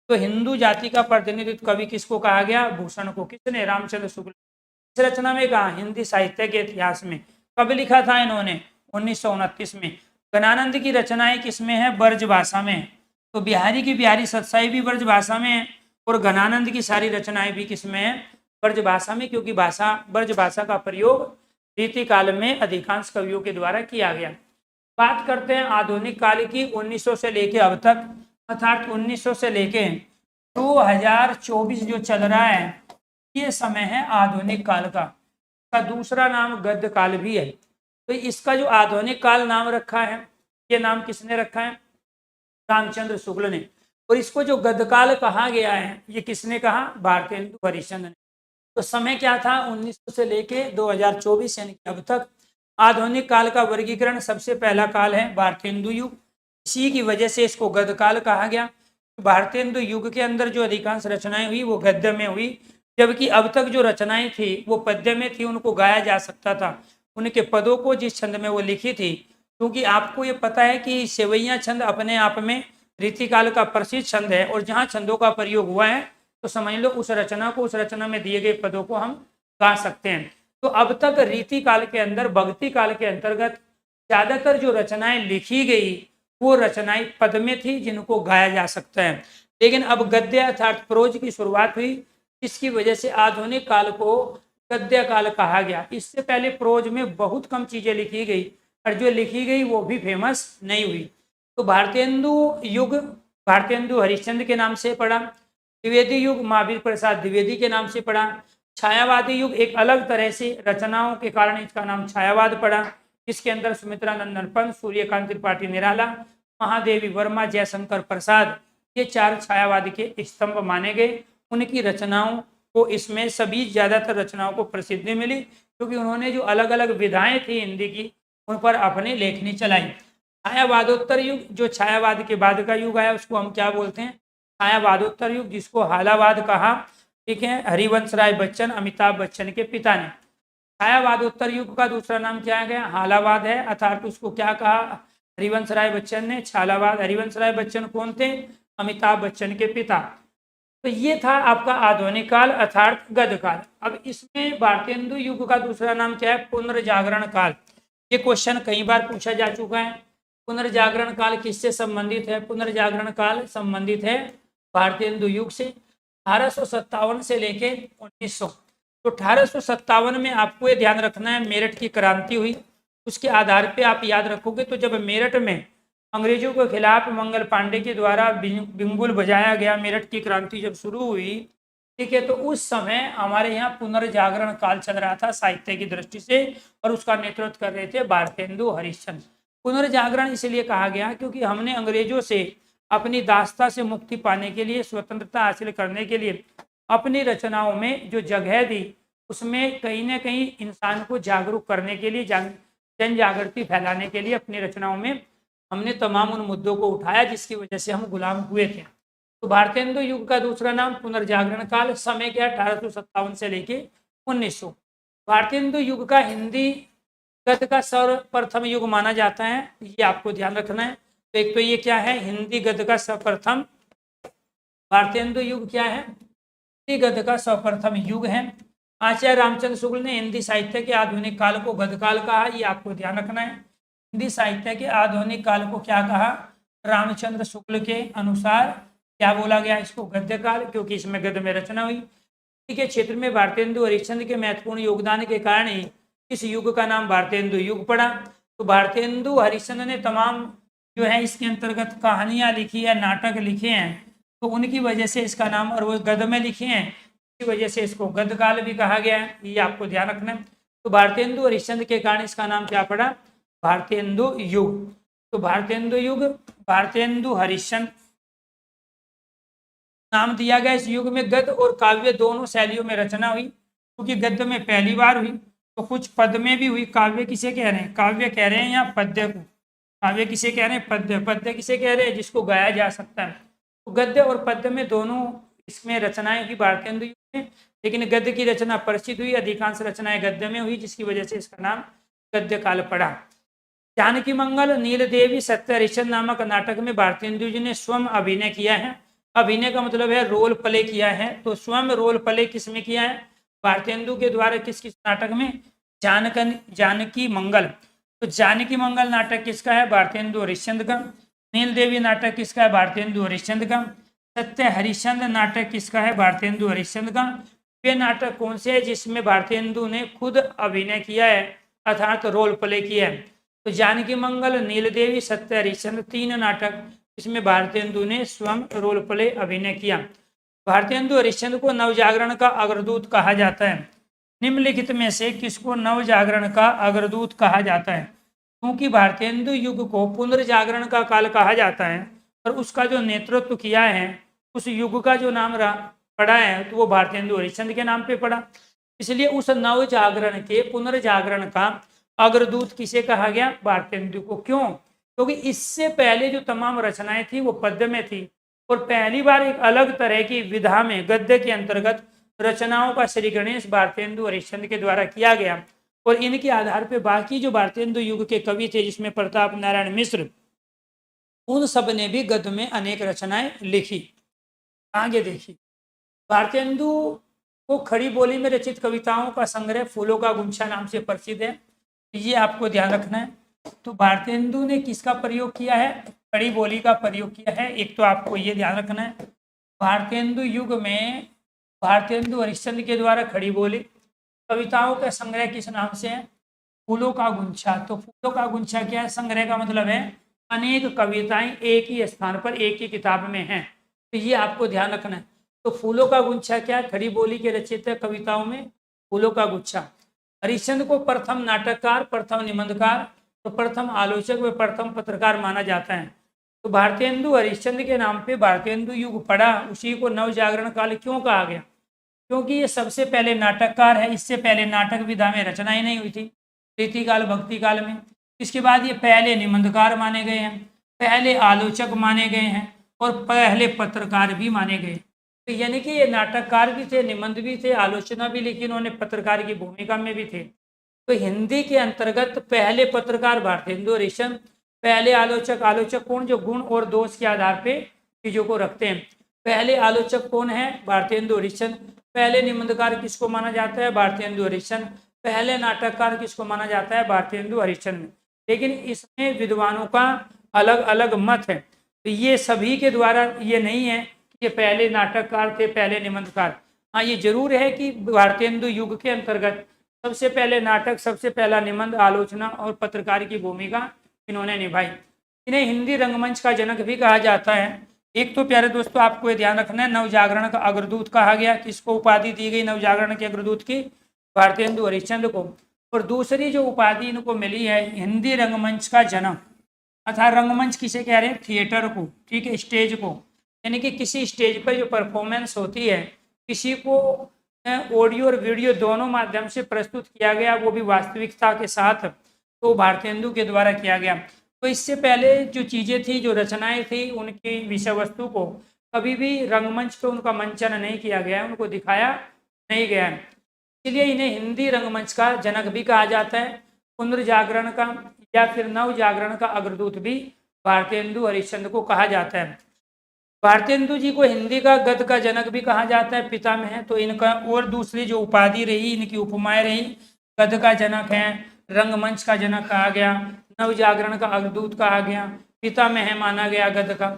तो हिंदू जाति का प्रतिनिधित्व कवि किसको कहा गया, भूषण को। किसने, रामचंद्र शुक्ल। इस रचना में कहा हिंदी साहित्य के इतिहास में, कब लिखा था इन्होंने, 1929 में। घनानंद की रचनाएं किसमें है, ब्रज भाषा में। तो बिहारी की बिहारी सत्साई भी ब्रज भाषा में है और घनानंद की सारी रचनाएं भी किसमें है? ब्रज भाषा में, क्योंकि ब्रज भाषा का प्रयोग रीति काल में अधिकांश कवियों के द्वारा किया गया। बात करते हैं आधुनिक काल की, 1900 से लेके अब तक, अर्थात 1900 से लेके 2024 जो चल रहा है, ये समय है आधुनिक काल का दूसरा नाम गद्य काल भी है। तो इसका जो आधुनिक काल नाम रखा है, ये नाम किसने रखा है? रामचंद्र शुक्ल ने। और इसको जो गद्यकाल कहा गया है, ये किसने कहा? भारतेंदु हरिश्चंद्र ने। तो समय क्या था? 1900 से लेके 2024 यानी अब तक। आधुनिक काल का वर्गीकरण सबसे पहला काल है भारतेंदु युग, इसी की वजह से इसको गद्यकाल कहा गया। भारतेंदु युग के अंदर जो अधिकांश रचनाएं हुई वो गद्य में हुई, जबकि अब तक जो रचनाएं थी वो पद्य में थी, उनको गाया जा सकता था। उनके पदों को जिस छंद में वो लिखी थी, क्योंकि आपको ये पता है कि सेवैया छंद अपने आप में रीतिकाल का प्रसिद्ध छंद है, और जहाँ छंदों का प्रयोग हुआ है तो समझ लो उस रचना को, उस रचना में दिए गए पदों को हम गा सकते हैं। तो अब तक रीति काल के अंदर, भक्ति काल के अंतर्गत ज्यादातर जो रचनाएं लिखी गई वो रचनाएं पद में थी, जिनको गाया जा सकता है। लेकिन अब गद्य अर्थात प्रोज की शुरुआत हुई, इसकी वजह से आधुनिक काल को गद्य काल कहा गया। इससे पहले प्रोज में बहुत कम चीजें लिखी गई, और जो लिखी गई वो भी फेमस नहीं हुई। तो भारतेंदु युग भारतेंदु हरिश्चंद्र के नाम से पढ़ा, द्विवेदी युग महावीर प्रसाद द्विवेदी के नाम से पढ़ा, छायावादी युग एक अलग तरह से रचनाओं के कारण इसका नाम छायावाद पड़ा, जिसके अंदर सुमित्रा नंदन पंत, सूर्यकांत त्रिपाठी निराला, महादेवी वर्मा, जयशंकर प्रसाद, ये चार छायावाद के स्तंभ माने गए। उनकी रचनाओं को, इसमें सभी ज्यादातर रचनाओं को प्रसिद्धि मिली, क्योंकि उन्होंने जो अलग अलग विधाएं थी हिंदी की, उन पर अपनी लेखनी चलाई। छायावादोत्तर युग, जो छायावाद के बाद का युग आया, उसको हम क्या बोलते हैं? छायावादोत्तर युग, जिसको हालावाद कहा। ठीक है, हरिवंश राय बच्चन अमिताभ बच्चन के पिता ने। छायावादोत्तर युग का दूसरा नाम क्या है? हालावाद है, अर्थात उसको क्या कहा हरिवंश राय बच्चन ने? छालावाद। हरिवंश राय बच्चन कौन थे? अमिताभ बच्चन के पिता। तो ये था आपका आधुनिक काल अर्थात गद्य काल। अब इसमें भारतेंदु युग का दूसरा नाम क्या है? पुनर्जागरण काल। ये क्वेश्चन कई बार पूछा जा चुका है। पुनर्जागरण काल किससे संबंधित है? पुनर्जागरण काल संबंधित है भारतेंदु युग से, 1857 से लेके 1900। तो 1857 में आपको ये ध्यान रखना है, मेरठ की क्रांति हुई। उसके आधार पे आप याद रखोगे, तो जब मेरठ में अंग्रेजों के खिलाफ मंगल पांडे के द्वारा बिंगुल बजाया गया, मेरठ की क्रांति जब शुरू हुई, ठीक है, तो उस समय हमारे यहाँ पुनर्जागरण काल चल रहा था साहित्य की दृष्टि से, और उसका नेतृत्व कर रहे थे भारतेंदु हरिश्चंद्र। पुनर्जागरण इसलिए कहा गया क्योंकि हमने अंग्रेजों से अपनी दास्ता से मुक्ति पाने के लिए, स्वतंत्रता हासिल करने के लिए अपनी रचनाओं में जो जगह दी, उसमें कहीं ना कहीं इंसान को जागरूक करने के लिए, जन जागृति फैलाने के लिए अपनी रचनाओं में हमने तमाम उन मुद्दों को उठाया जिसकी वजह से हम गुलाम हुए थे। तो भारतेंदु युग का दूसरा नाम पुनर्जागरण काल। समय क्या? 1857 से लेके 1900। भारतेंदु युग का हिंदी गद्य का सर्वप्रथम युग माना जाता है, ये आपको ध्यान रखना है। तो एक तो ये क्या है? हिंदी गद्य का सर्वप्रथम भारतेंदु युग क्या है? हिंदी गद्य का सर्वप्रथम युग है। आचार्य रामचंद्र शुक्ल ने हिंदी साहित्य के आधुनिक काल को गद्य काल कहा, ये आपको ध्यान रखना है। हिंदी साहित्य के आधुनिक काल को क्या कहा? रामचंद्र शुक्ल के अनुसार क्या बोला गया? इसको गद्य काल, क्योंकि इसमें गद्य में रचना हुई। के क्षेत्र में भारतेंदु हरिश्चंद्र के महत्वपूर्ण योगदान के कारण ही इस युग का नाम भारतेंदु युग पड़ा। तो भारतेंदु हरिश्चंद्र ने तमाम जो है इसके अंतर्गत कहानियां लिखी है, नाटक लिखे हैं, तो उनकी वजह से इसका नाम, और वो गद्य में लिखे हैं, इसी वजह से इसको गद्य काल भी कहा गया है, ये आपको ध्यान रखना है। तो भारतेंदु हरिश्चंद्र के कारण इसका नाम क्या पड़ा? भारतेंदु युग। तो भारतेंदु युग, भारतेंदु हरिश्चंद्र नाम दिया गया। इस युग में गद्य और काव्य दोनों शैलियों में रचना हुई, क्योंकि गद्य में पहली बार हुई, तो कुछ पद में भी हुई। काव्य किसे कह रहे हैं? काव्य कह रहे हैं या पद्य को? काव्य किसे कह रहे हैं? पद्य। पद्य किसे कह रहे हैं? जिसको गाया जा सकता है। तो गद्य और पद्य में दोनों इसमें रचनाएं हुई भारतेंदु युग में, लेकिन गद्य की रचना प्रसिद्ध हुई, अधिकांश रचनाएं गद्य में हुई, जिसकी वजह से इसका नाम गद्य काल पड़ा। जानकी मंगल, नीलदेवी, सत्य हरिश्चंद्र नामक नाटक में भारतेंदु जी ने स्वयं अभिनय किया है। अभिनय का मतलब है रोल प्ले किया है, तो स्वयं रोल प्ले किसमें किया है? भारतेंदु के द्वारा किस किस नाटक में? जानकी मंगल। तो जानकी मंगल नाटक किसका है? भारतेंदु हरिश्चंद्र का। नील देवी नाटक किसका है? भारतेंदु हरिश्चंद्र का। सत्य हरिश्चंद्र नाटक किसका है? भारतेंदु हरिश्चंद्र का। वे नाटक कौन से है जिसमें भारतेंदु ने खुद अभिनय किया है अर्थात रोल प्ले किया है? तो जानकी मंगल, नीलदेवी, सत्य हरिश्चंद्र, 3 नाटक इसमें भारतेंदु ने स्वयं रोल प्ले अभिनय किया। भारतेंदु हरिश्चंद्र को नवजागरण का अग्रदूत कहा जाता है। निम्नलिखित में से किसको नवजागरण का अग्रदूत कहा जाता है? क्योंकि भारतेंदु युग को पुनर्जागरण का काल कहा जाता है और उसका जो नेतृत्व किया है उस युग का जो नाम पड़ा है तो वो भारतेंदु हरिश्चंद्र के नाम पे पड़ा। इसलिए उस नवजागरण के पुनर्जागरण का अग्रदूत किसे कहा गया? भारतेंदु को। क्यों? क्योंकि इससे पहले जो तमाम रचनाएं थी वो पद्य में थी और पहली बार एक अलग तरह की विधा में गद्य के अंतर्गत रचनाओं का श्री गणेश भारतेंदु हरिश्चंद्र के द्वारा किया गया और इनके आधार पर बाकी जो भारतेंदु युग के कवि थे जिसमें प्रताप नारायण मिश्र, उन सब ने भी गद्य में अनेक रचनाएं लिखी। आगे देखिए, भारतेंदु को खड़ी बोली में रचित कविताओं का संग्रह फूलों का गुच्छा नाम से प्रसिद्ध है। ये आपको ध्यान रखना है। तो भारतेंदु ने किसका प्रयोग किया है? खड़ी बोली का प्रयोग किया है। एक तो आपको ये ध्यान रखना है, भारतेंदु युग में भारतेंदु हरिश्चंद्र के द्वारा खड़ी बोली कविताओं का संग्रह किस नाम से है? फूलों का गुच्छा। तो फूलों का गुच्छा क्या है? संग्रह का मतलब है अनेक कविताएं एक ही स्थान पर एक ही किताब में हैं। तो ये आपको ध्यान रखना है। तो फूलों का गुच्छा क्या है? खड़ी बोली के रचित कविताओं में फूलों का गुच्छा। हरिश्चंद्र को प्रथम नाटककार, प्रथम निबंधकार, तो प्रथम आलोचक व प्रथम पत्रकार माना जाता है। तो भारतेंदु हरिश्चंद्र के नाम पे भारतेंदु युग पड़ा, उसी को नवजागरण काल क्यों कहा गया? क्योंकि ये सबसे पहले नाटककार है। इससे पहले नाटक विधा में रचनाएं नहीं हुई थी रीति काल भक्ति काल में। इसके बाद ये पहले निबंधकार माने गए हैं, पहले आलोचक माने गए हैं और पहले पत्रकार भी माने गए। तो यानी कि ये नाटककार भी थे, निबंध भी थे, आलोचना भी लिखी इन्होंने, पत्रकार की भूमिका में भी थे। तो हिंदी के अंतर्गत पहले पत्रकार भारतेंदु हरिश्चंद्र, पहले आलोचक। आलोचक कौन? जो गुण और दोष के आधार पे चीजों को रखते हैं। पहले आलोचक कौन है? भारतेंदु हरिश्चंद्र। पहले निबंधकार किसको माना जाता है? भारतेंदु हरिश्चंद्र। पहले नाटककार किसको माना जाता है? भारतेंदु हरिश्चंद्र। लेकिन इसमें विद्वानों का अलग अलग मत है। तो ये सभी के द्वारा ये नहीं है कि ये पहले नाटककार थे, पहले निबंधकार। हाँ, ये जरूर है कि भारतेंदु युग के अंतर्गत सबसे पहले नाटक, सबसे पहला निबंध, आलोचना और पत्रकार की भूमिका इन्होंने निभाई। इन्हें हिंदी रंगमंच का जनक भी कहा जाता है। एक तो प्यारे दोस्तों आपको ये ध्यान रखना है, नवजागरण का अग्रदूत कहा गया। किसको उपाधि दी गई नवजागरण के अग्रदूत की? भारतेंदु हरिश्चंद्र को। और दूसरी जो उपाधि इनको मिली है हिंदी रंगमंच का जनक, अर्थात रंगमंच किसे कह रहे हैं? थिएटर को, ठीक है, स्टेज को। यानी कि किसी स्टेज पर जो परफॉर्मेंस होती है, किसी को ऑडियो और वीडियो दोनों माध्यम से प्रस्तुत किया गया, वो भी वास्तविकता के साथ, तो भारतेंदु के द्वारा किया गया। तो इससे पहले जो चीज़ें थी, जो रचनाएं थी, उनकी विषय वस्तु को कभी भी रंगमंच पे उनका मंचन नहीं किया गया है, उनको दिखाया नहीं गया है। इसलिए इन्हें हिंदी रंगमंच का जनक भी कहा जाता है। पुनर्जागरण का या फिर नवजागरण का अग्रदूत भी भारतेंदु हरिश्चंद्र को कहा जाता है। भारतेंदु जी को हिंदी का गद्य का जनक भी कहा जाता है, पिता में है। तो इनका और दूसरी जो उपाधि रही, इनकी उपमाएं रही, गद्य का जनक है, रंगमंच का जनक कहा गया, नवजागरण का अग्रदूत कहा गया, पिता में है माना गया गद्य का,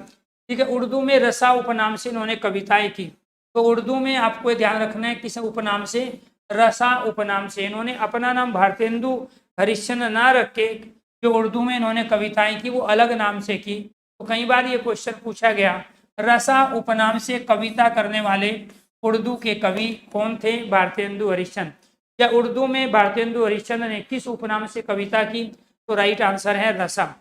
ठीक है। उर्दू में रसा उपनाम से इन्होंने कविताएं की। तो उर्दू में आपको ध्यान रखना है किस उपनाम से? रसा उपनाम से। इन्होंने अपना नाम भारतेंदु हरिश्चंद्र ना रख के जो उर्दू में इन्होंने कविताएं की वो अलग नाम से की। तो कई बार ये क्वेश्चन पूछा गया, रसा उपनाम से कविता करने वाले उर्दू के कवि कौन थे? भारतेंदु हरिश्चंद्र। या उर्दू में भारतेंदु हरिश्चंद्र ने किस उपनाम से कविता की? तो राइट आंसर है रसा।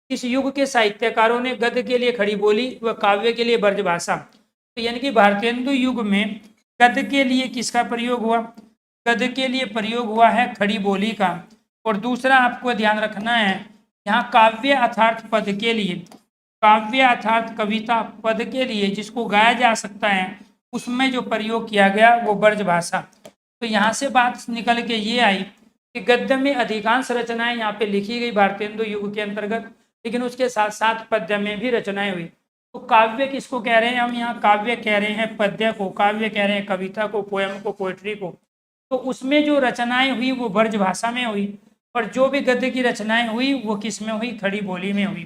इस युग के साहित्यकारों ने गद्य के लिए खड़ी बोली व काव्य के लिए ब्रजभाषा। तो यानी कि भारतेंदु युग में गद्य के लिए किसका प्रयोग हुआ? गद्य के लिए प्रयोग हुआ है खड़ी बोली का। और दूसरा आपको ध्यान रखना है, यहाँ काव्य अर्थात पद के लिए, काव्य अर्थात कविता पद के लिए जिसको गाया जा सकता है, उसमें जो प्रयोग किया गया वो ब्रजभाषा। तो यहाँ से बात निकल के ये आई कि गद्य में अधिकांश रचनाएं यहाँ पे लिखी गई भारतेंदु युग के अंतर्गत, लेकिन उसके साथ साथ पद्य में भी रचनाएं हुई। तो काव्य किसको कह रहे हैं हम? यहाँ काव्य कह रहे हैं पद्य को, काव्य कह रहे हैं कविता को, पोयम को, पोएट्री को। तो उसमें जो रचनाएं हुई वो ब्रजभाषा में हुई, और जो भी गद्य की रचनाएं हुई वो किस में हुई? खड़ी बोली में हुई।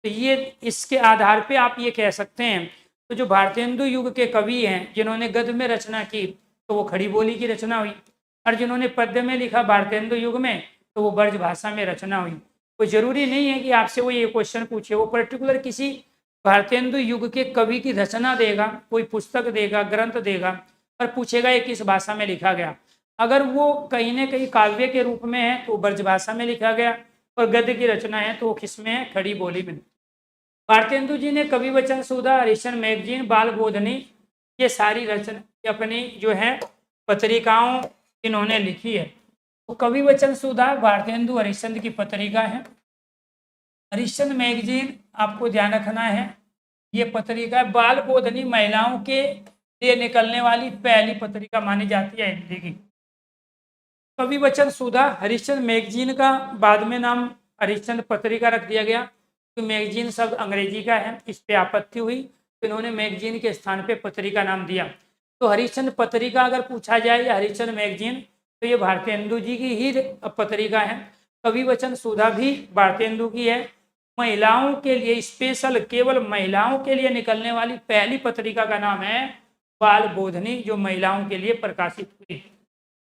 तो ये इसके आधार पे आप ये कह सकते हैं तो जो भारतेंदु युग के कवि हैं जिन्होंने गद्य में रचना की तो वो खड़ी बोली की रचना हुई, और जिन्होंने पद्य में लिखा भारतेंदु युग में तो वो ब्रज भाषा में रचना हुई। कोई जरूरी नहीं है कि आपसे वो ये क्वेश्चन पूछे, वो पर्टिकुलर किसी भारतेंदु युग के कवि की रचना देगा, कोई पुस्तक देगा, ग्रंथ देगा और पूछेगा ये किस भाषा में लिखा गया। अगर वो कहीं न कहीं काव्य के रूप में है तो ब्रज भाषा में लिखा गया, और गद्य की रचना है तो वो किसमें है, खड़ी बोली में। भारतेंदु जी ने कवि वचन सुधा, हरिश्चंद्र मैगजीन, बाल बोधनी, ये सारी रचना अपनी जो है पत्रिकाओं इन्होंने लिखी है। तो कवि वचन सुधा भारतेंदु हरिश्चंद्र की पत्रिका है। हरिश्चंद्र मैगजीन आपको ध्यान रखना है, ये पत्रिका बाल बोधनी महिलाओं के लिए निकलने वाली पहली पत्रिका मानी जाती है हिंदी की। कवि वचन सुधा हरिश्चंद्र मैगजीन का बाद में नाम हरिश्चंद्र पत्रिका रख दिया गया, तो मैगजीन शब्द अंग्रेजी का है, इस पे आपत्ति हुई तो इन्होंने मैगजीन के स्थान पे पत्रिका नाम दिया। तो हरिश्चंद्र पत्रिका अगर पूछा जाए या हरिश्चंद्र मैगजीन तो ये भारतेंदु जी की ही पत्रिका है। कवि वचन सुधा भी भारतेंदु की है। महिलाओं के लिए स्पेशल, केवल महिलाओं के लिए निकलने वाली पहली पत्रिका का नाम है बाल बोधनी, जो महिलाओं के लिए प्रकाशित हुई।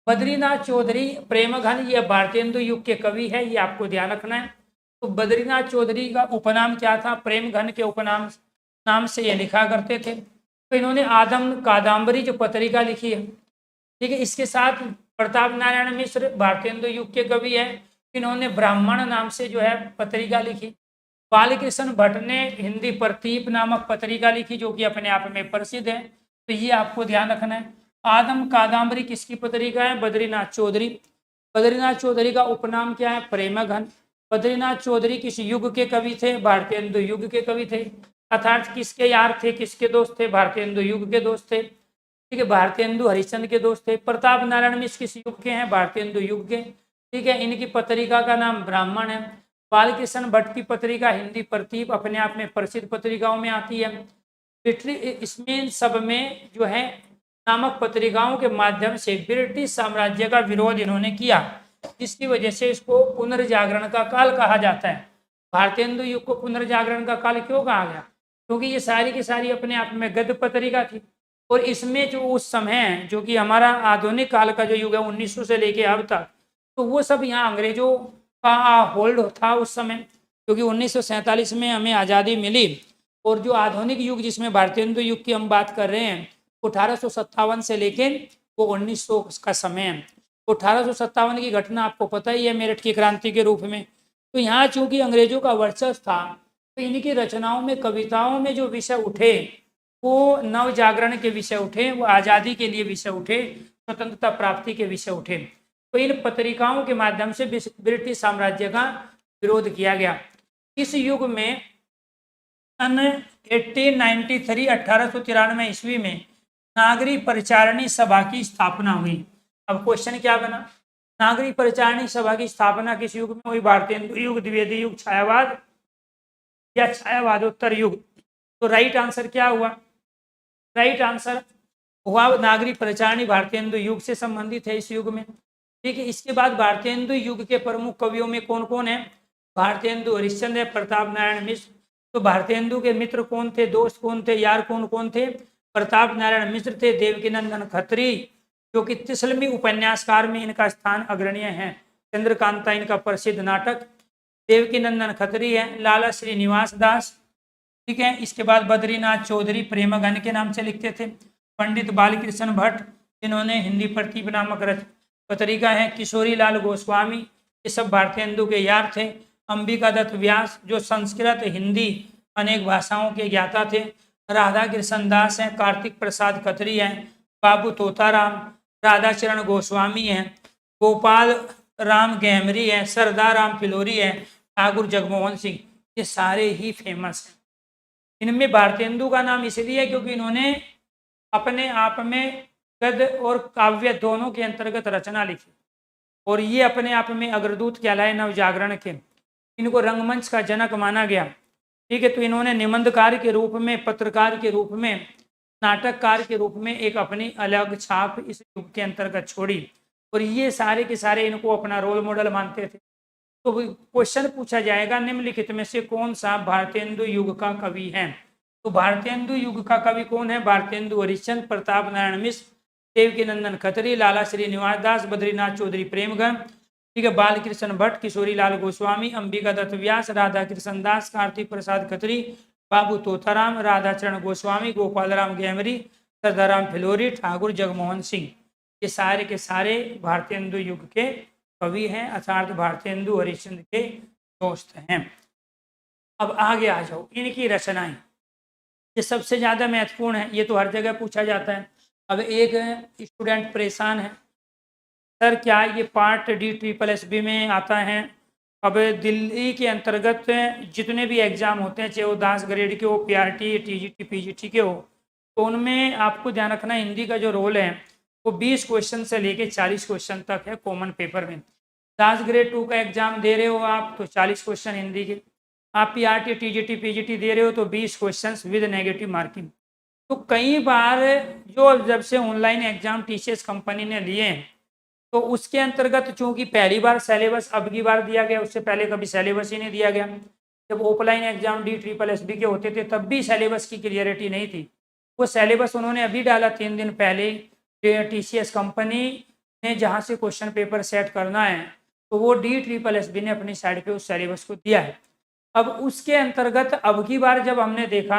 बद्रीनाथ चौधरी प्रेमघन ये भारतेंदु युग के कवि है, ये आपको ध्यान रखना है। तो बद्रीनाथ चौधरी का उपनाम क्या था, प्रेमघन के उपनाम नाम से ये लिखा करते थे। तो इन्होंने आदम कादम्बरी जो पत्रिका लिखी है, ठीक है। इसके साथ प्रताप नारायण मिश्र भारतेंदु युग के कवि है, इन्होंने ब्राह्मण नाम से जो है पत्रिका लिखी। बालकृष्ण भट्ट ने हिंदी प्रतीप नामक पत्रिका लिखी जो कि अपने आप में प्रसिद्ध है, तो ये आपको ध्यान रखना है। आदम कादम्बरी किसकी पत्रिका है, बद्रीनाथ चौधरी। बद्रीनाथ चौधरी का उपनाम क्या है, प्रेमघन। बद्रीनाथ चौधरी किस युग के कवि थे, भारतेंदु युग के कवि थे, अर्थात किसके यार थे, किसके दोस्त थे, भारतेंदु युग के दोस्त थे, ठीक है। भारतेंदु हरिश्चंद्र के दोस्त थे। प्रताप नारायण मिश्र किस युग के हैं, भारतेंदु युग के, ठीक है। इनकी पत्रिका का नाम ब्राह्मण है। बालकृष्ण भट्ट की पत्रिका हिंदी प्रतीप अपने आप में प्रसिद्ध पत्रिकाओं में आती है। इसमें सब में जो है नामक पत्रिकाओं के माध्यम से ब्रिटिश साम्राज्य का विरोध इन्होंने किया, जिसकी वजह से इसको पुनर्जागरण का काल कहा जाता है। भारतेंदु युग को पुनर्जागरण का काल क्यों कहा गया, क्योंकि ये सारी की सारी अपने आप में गद्य पत्रिका थी, और इसमें जो उस समय जो कि हमारा आधुनिक काल का जो युग है 1900 से लेके अब तक, तो वो सब यहाँ अंग्रेजों का होल्ड था उस समय, क्योंकि 1947 में हमें आज़ादी मिली। और जो आधुनिक युग जिसमें भारतेंदु युग की हम बात कर रहे हैं 1857 से लेकर वो 1900 का समय है। 1857 की घटना आपको पता ही है, मेरठ की क्रांति के रूप में। तो यहाँ चूंकि अंग्रेजों का वर्चस्व था तो इनकी रचनाओं में, कविताओं में जो विषय उठे वो नव जागरण के विषय उठे, वो आज़ादी के लिए विषय उठे, स्वतंत्रता प्राप्ति के विषय उठे। तो इन पत्रिकाओं के माध्यम से ब्रिटिश साम्राज्य का विरोध किया गया। इस युग में सन 1893 1893 ईस्वी में नागरिक परिचारणी सभा की स्थापना हुई। अब क्वेश्चन क्या बना, नागरिक परिचारणी सभा की स्थापना किस युग में हुई, भारतेंदु युग, द्विवेदी युग, छायावाद या छायावादोत्तर युग। तो राइट आंसर क्या हुआ, राइट आंसर हुआ नागरिक परिचारणी भारतेंदु युग से संबंधित है इस युग में, ठीक है। इसके बाद भारतेंदु युग के प्रमुख कवियों में कौन कौन है, भारतेंदु हरिश्चंद्र, प्रताप नारायण मिश्र। तो भारतेंदु के मित्र कौन थे, दोस्त कौन थे, यार कौन कौन थे, प्रताप नारायण मिश्र थे, देवकीनंदन खत्री जो कि तिसलमी उपन्यासकार में इनका स्थान अग्रणीय है, चंद्रकांता इनका प्रसिद्ध नाटक, देवकीनंदन खत्री है, लाला श्रीनिवास दास, ठीक है। इसके बाद बद्रीनाथ चौधरी प्रेमघन के नाम से लिखते थे, पंडित बालकृष्ण भट्ट जिन्होंने हिंदी प्रतीप नामक पत्रिका है, किशोरी लाल गोस्वामी, ये सब भारतेंदु के यार थे, अंबिका दत्त व्यास जो संस्कृत हिंदी अनेक भाषाओं के ज्ञाता थे, राधा कृष्ण दास हैं, कार्तिक प्रसाद खत्री हैं, बाबू तोताराम, राधाचरण गोस्वामी हैं, गोपाल राम गहमरी है, सरदार राम फिलोरी है, ठाकुर जगमोहन सिंह, ये सारे ही फेमस हैं। इनमें भारतेंदु का नाम इसलिए क्योंकि इन्होंने अपने आप में गद्य और काव्य दोनों के अंतर्गत रचना लिखी, और ये अपने आप में अग्रदूत कहलाए नव जागरण के। इनको रंगमंच का जनक माना गया, ठीक है। तो इन्होंने निबंधकार के रूप में, पत्रकार के रूप में, नाटककार के रूप में एक अपनी अलग छाप इस युग के अंतर्गत छोड़ी, और ये सारे के सारे इनको अपना रोल मॉडल मानते थे। तो क्वेश्चन पूछा जाएगा निम्नलिखित में से कौन सा भारतेंदु युग का कवि है, तो भारतेंदु युग का कवि कौन है? भारतेंदु हरिश्चंद्र, प्रताप नारायण मिश्र, देवकी नंदन खत्री, लाला श्रीनिवास दास, बद्रीनाथ चौधरी प्रेमगढ़, ठीक है, बालकृष्ण भट्ट, किशोरी लाल गोस्वामी, अंबिका दत्त व्यास, राधा कृष्ण दास, कार्तिक प्रसाद खत्री, बाबू तोताराम, राधाचरण गोस्वामी, गोपाल राम गैमरी, सरदाराम फिलोरी, ठाकुर जगमोहन सिंह, ये सारे के सारे भारतेंदु युग के कवि हैं, अर्थात भारतेंदु हरिश्चंद्र के दोस्त हैं। अब आगे आ जाओ, इनकी रचनाएं, ये सबसे ज्यादा महत्वपूर्ण है, ये तो हर जगह पूछा जाता है। अब एक स्टूडेंट परेशान है, सर क्या ये part D triple S B में आता है? अब दिल्ली के अंतर्गत जितने भी एग्जाम होते हैं, चाहे वो 10 ग्रेड के हो, पीआरटी, टीजीटी, पीजीटी के हो, तो उनमें आपको ध्यान रखना हिंदी का जो रोल है वो 20 क्वेश्चन से लेके 40 क्वेश्चन तक है कॉमन पेपर में। 10 ग्रेड 2 का एग्जाम दे रहे हो आप तो 40 क्वेश्चन हिंदी के, आप पीआरटी, टीजीटी, पीजीटी दे रहे हो तो 20 क्वेश्चन विद नेगेटिव मार्किंग। तो कई बार जो जब से ऑनलाइन एग्जाम टीसीएस कंपनी ने लिए हैं, तो उसके अंतर्गत चूंकि पहली बार सिलेबस अब की बार दिया गया, उससे पहले कभी सिलेबस ही नहीं दिया गया। जब offline exam D triple S B के होते थे तब भी सिलेबस की क्लियरिटी नहीं थी, वो सिलेबस उन्होंने अभी डाला 3 दिन पहले। टीसीएस कंपनी ने जहाँ से क्वेश्चन पेपर सेट करना है तो वो डी ट्रिपल एस बी ने अपनी साइड पे उस सिलेबस को दिया है। अब उसके अंतर्गत अब की बार जब हमने देखा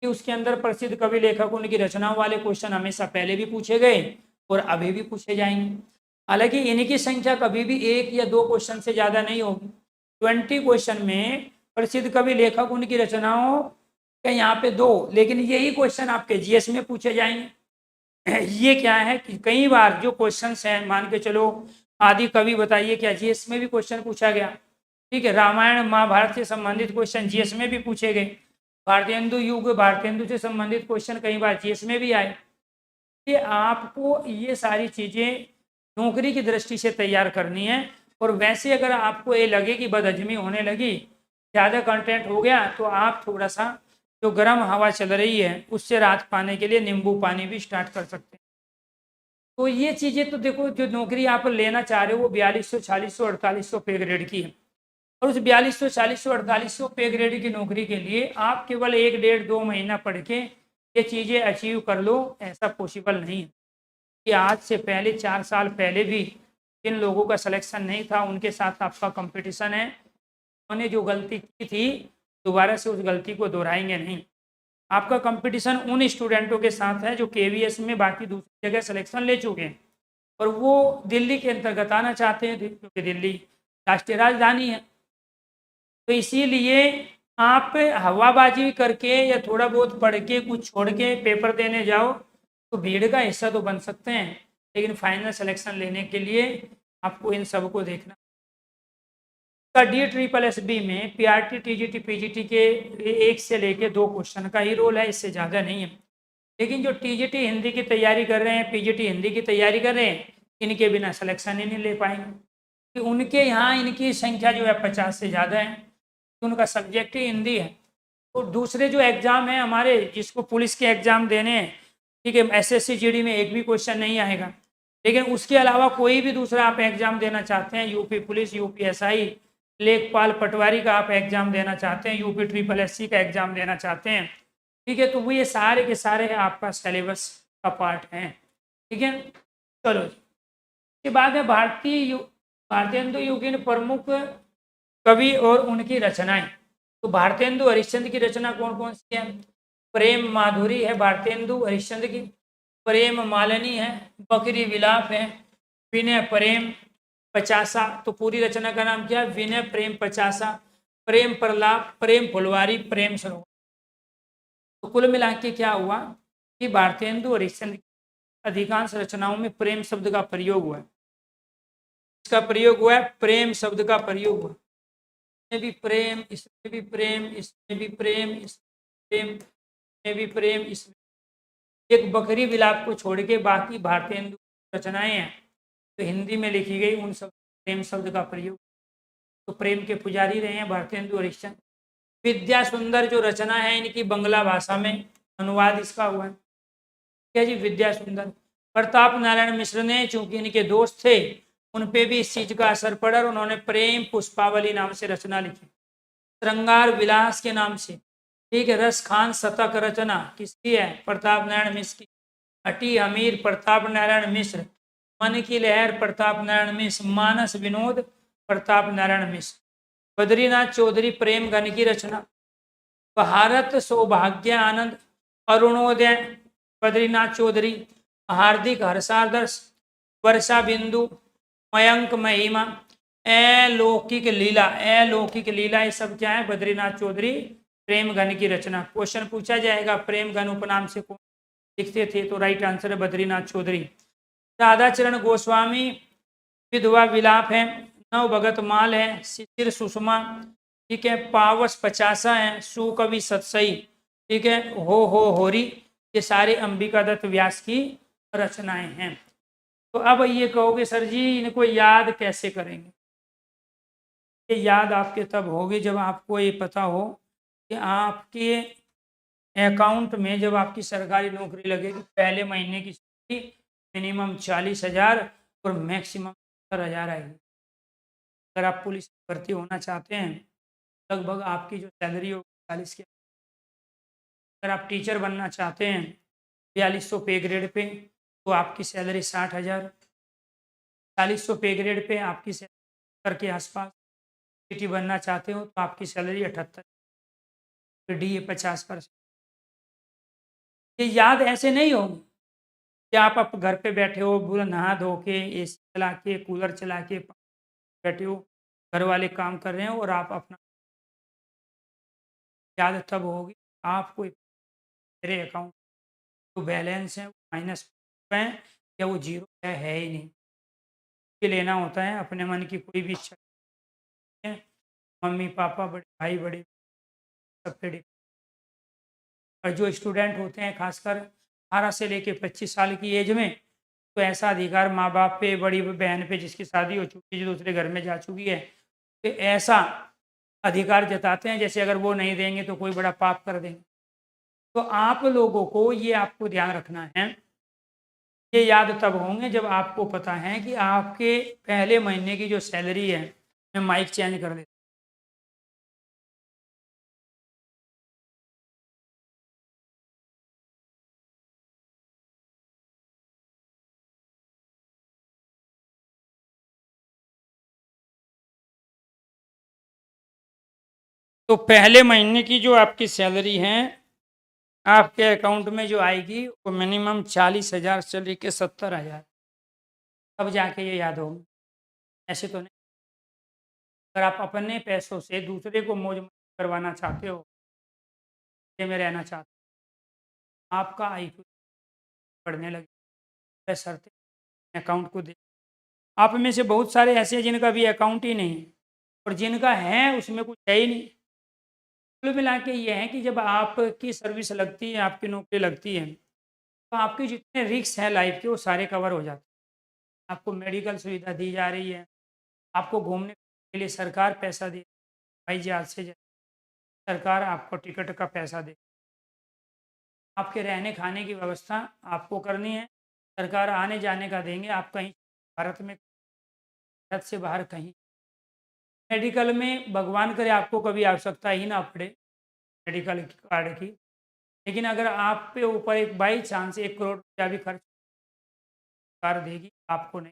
कि उसके अंदर प्रसिद्ध कवि लेखकों की रचनाओं वाले क्वेश्चन हमेशा पहले भी पूछे गए और अभी भी पूछे जाएंगे। हालांकि इनकी संख्या कभी भी 1 या 2 क्वेश्चन से ज़्यादा नहीं होगी। 20 क्वेश्चन में प्रसिद्ध कवि लेखक उनकी रचनाओं के यहाँ पे 2, लेकिन यही क्वेश्चन आपके जीएस में पूछे जाएंगे। ये क्या है कि कई बार जो क्वेश्चंस हैं, मान के चलो आदि कवि बताइए, क्या जीएस में भी क्वेश्चन पूछा गया? ठीक है, रामायण महाभारत से संबंधित क्वेश्चन जीएस में भी पूछे गए। भारतेंदु युग, भारतेंदु से संबंधित क्वेश्चन कई बार जीएस में भी आए। ये आपको ये सारी चीजें नौकरी की दृष्टि से तैयार करनी है। और वैसे अगर आपको ये लगे कि बदहजमी होने लगी, ज़्यादा कंटेंट हो गया, तो आप थोड़ा सा जो गर्म हवा चल रही है उससे राहत पाने के लिए नींबू पानी भी स्टार्ट कर सकते हैं। तो ये चीज़ें तो देखो, जो नौकरी आप लेना चाह रहे हो वो 4200, 4600, 4800 पे ग्रेड की है, और उस 4200, 4600, 4800 पे ग्रेड की नौकरी के लिए आप केवल 1, 1.5, 2 महीना पढ़ के ये चीज़ें अचीव कर लो, ऐसा पॉसिबल नहीं है। कि आज से पहले 4 साल पहले भी जिन लोगों का सिलेक्शन नहीं था उनके साथ आपका कंपटीशन है। उन्होंने जो गलती की थी दोबारा से उस गलती को दोहराएंगे नहीं। आपका कंपटीशन उन स्टूडेंटों के साथ है जो केवीएस में बाकी दूसरी जगह सिलेक्शन ले चुके हैं और वो दिल्ली के अंतर्गत आना चाहते हैं, क्योंकि दिल्ली राष्ट्रीय राजधानी है। तो इसीलिए आप हवाबाजी करके या थोड़ा बहुत पढ़ के कुछ छोड़ के पेपर देने जाओ तो भीड़ का हिस्सा तो बन सकते हैं, लेकिन फाइनल सिलेक्शन लेने के लिए आपको इन सब को देखना। डी ट्रिपल एस बी में पीआरटी, टीजीटी, पीजीटी के 1 से लेके 2 क्वेश्चन का ही रोल है, इससे ज़्यादा नहीं है। लेकिन जो टीजीटी हिंदी की तैयारी कर रहे हैं, पीजीटी हिंदी की तैयारी कर रहे हैं, इनके बिना सिलेक्शन ही नहीं ले पाएंगे, कि उनके यहाँ इनकी संख्या जो है 50 से ज़्यादा है, तो उनका सब्जेक्ट ही हिंदी है। तो दूसरे जो एग्ज़ाम है हमारे, जिसको पुलिस के एग्ज़ाम देने हैं, ठीक है, एसएससी जीडी में एक भी क्वेश्चन नहीं आएगा, लेकिन उसके अलावा कोई भी दूसरा आप एग्ज़ाम देना चाहते हैं, यूपी पुलिस, यूपीएसआई, लेखपाल पटवारी का आप एग्ज़ाम देना चाहते हैं, यूपी ट्रिपल एससी का एग्ज़ाम देना चाहते हैं, ठीक है, तो वो ये सारे के सारे आपका सिलेबस का पार्ट हैं। ठीक है, चलो इसके बाद है भारतेंदु युगीन प्रमुख कवि और उनकी रचनाएं। तो भारतेंदु हरिश्चंद्र की रचना कौन कौन सी है? प्रेम माधुरी है भारतेंदु हरिश्चंद्र की, प्रेम मालिनी है, बकरी विलाप है, विनय प्रेम पचासा, तो पूरी रचना का नाम क्या है? विनय प्रेम पचासा, प्रेम प्रलाप, प्रेम फुलवारी, प्रेम सरोवर। तो कुल मिला के क्या हुआ कि भारतेंदु हरिश्चंद्र की अधिकांश रचनाओं में प्रेम शब्द का प्रयोग हुआ है। इसका प्रयोग हुआ है, प्रेम शब्द का प्रयोग हुआ, इसमें भी प्रेम, इसमें भी प्रेम, इसमें भी प्रेम, इसमें भी प्रेम, इसमें एक बकरी विलाप को छोड़ के बाकी भारतेंदु रचनाएं हैं तो हिंदी में लिखी गई, उन सब प्रेम शब्द का प्रयोग। तो प्रेम के पुजारी रहे हैं भारतेंदु हरिश्चंद्र। विद्या सुंदर जो रचना है इनकी बंगला भाषा में अनुवाद इसका हुआ है, क्या जी, विद्या सुंदर। प्रताप नारायण मिश्र ने, चूंकि इनके दोस्त थे, उन पे भी इस चीज का असर पड़ा और उन्होंने प्रेम पुष्पावली नाम से रचना लिखी, श्रृंगार विलास के नाम से, ठीक है। रस खान शतक रचना किसकी है? प्रताप नारायण मिश्र की। अटी अमीर प्रताप नारायण मिश्र। मन की लहर प्रताप नारायण मिश्र। मानस विनोद प्रताप नारायण मिश्र। बद्रीनाथ चौधरी प्रेम घन की रचना। भारत सौभाग्य आनंद अरुणोदय बद्रीनाथ चौधरी। हार्दिक हर्षादर्श वर्षा बिंदु मयंक महिमा अलौकिक लीला। अलौकिक लीला ये सब क्या है? बद्रीनाथ चौधरी प्रेम घन की रचना। क्वेश्चन पूछा जाएगा प्रेम घन उपनाम से कौन लिखते थे? तो राइट आंसर है बद्रीनाथ चौधरी। राधा चरण गोस्वामी विधवा विलाप है। नव भगत माल है। शिशिर सुषमा, ठीक है। पावस पचासा है। सुकवि सतसई, ठीक है। हो होरी, ये सारे अंबिका दत्त व्यास की रचनाएं हैं। तो अब ये कहोगे सर जी इनको याद कैसे करेंगे? ये याद आपके तब होगी जब आपको ये पता हो कि आपके अकाउंट में जब आपकी सरकारी नौकरी लगेगी पहले महीने की मिनिमम 40,000 और मैक्सिमम 70,000 आएगी। अगर आप पुलिस भर्ती होना चाहते हैं लगभग आपकी जो सैलरी हो 40 के। अगर आप टीचर बनना चाहते हैं 4200 पे ग्रेड पे तो आपकी सैलरी 60,000। 4000 पे ग्रेड पे आपकी सैलरी के आसपास। सिटी बनना चाहते हो तो आपकी सैलरी 78। फिर डी 50%। ये याद ऐसे नहीं होगी कि आप घर पे बैठे हो पूरा नहा धो के एसी चला के कूलर चला के बैठे हो, घर वाले काम कर रहे हैं और आप अपना याद तब होगी आपको मेरे अकाउंट जो बैलेंस है माइनस है या वो जीरो है ही नहीं। ये लेना होता है अपने मन की कोई भी इच्छा है। मम्मी पापा बड़े भाई बड़े सब पे डिपेंड। और जो स्टूडेंट होते हैं खासकर 18 से लेके 25 साल की एज में तो ऐसा अधिकार माँ बाप पे, बड़ी बहन पे जिसकी शादी हो चुकी है, जो दूसरे घर में जा चुकी है, तो ऐसा अधिकार जताते हैं जैसे अगर वो नहीं देंगे तो कोई बड़ा पाप कर देंगे। तो आप लोगों को ये आपको ध्यान रखना है। ये याद तब होंगे जब आपको पता है कि आपके पहले महीने की जो सैलरी है, मैं माइक चेंज कर देता तो पहले महीने की जो आपकी सैलरी है आपके अकाउंट में जो आएगी वो मिनिमम 40,000 से लेके 70,000। तब जाके ये याद होगा, ऐसे तो नहीं। अगर आप अपने पैसों से दूसरे को मौज मस्ती करवाना चाहते हो, में रहना चाहते हो, आपका IQ बढ़ने लगे शर्तें अकाउंट को दे। आप में से बहुत सारे ऐसे हैं जिनका भी अकाउंट ही नहीं है और जिनका है उसमें कुछ है ही नहीं। कुल मिला के ये है कि जब आपकी सर्विस लगती है, आपकी नौकरी लगती है, तो आपके जितने रिस्क हैं लाइफ के वो सारे कवर हो जाते हैं। आपको मेडिकल सुविधा दी जा रही है, आपको घूमने के लिए सरकार पैसा दे, भाई जहाज से जाए सरकार आपको टिकट का पैसा दे। आपके रहने खाने की व्यवस्था आपको करनी है, सरकार आने जाने का देंगे। आप कहीं भारत में, भारत से बाहर कहीं मेडिकल में भगवान करे आपको कभी आवश्यकता ही ना पड़े मेडिकल कार्ड की, लेकिन अगर आप पे ऊपर एक बाई चांस 1 करोड़ रुपया भी खर्च सरकार देगी, आपको नहीं।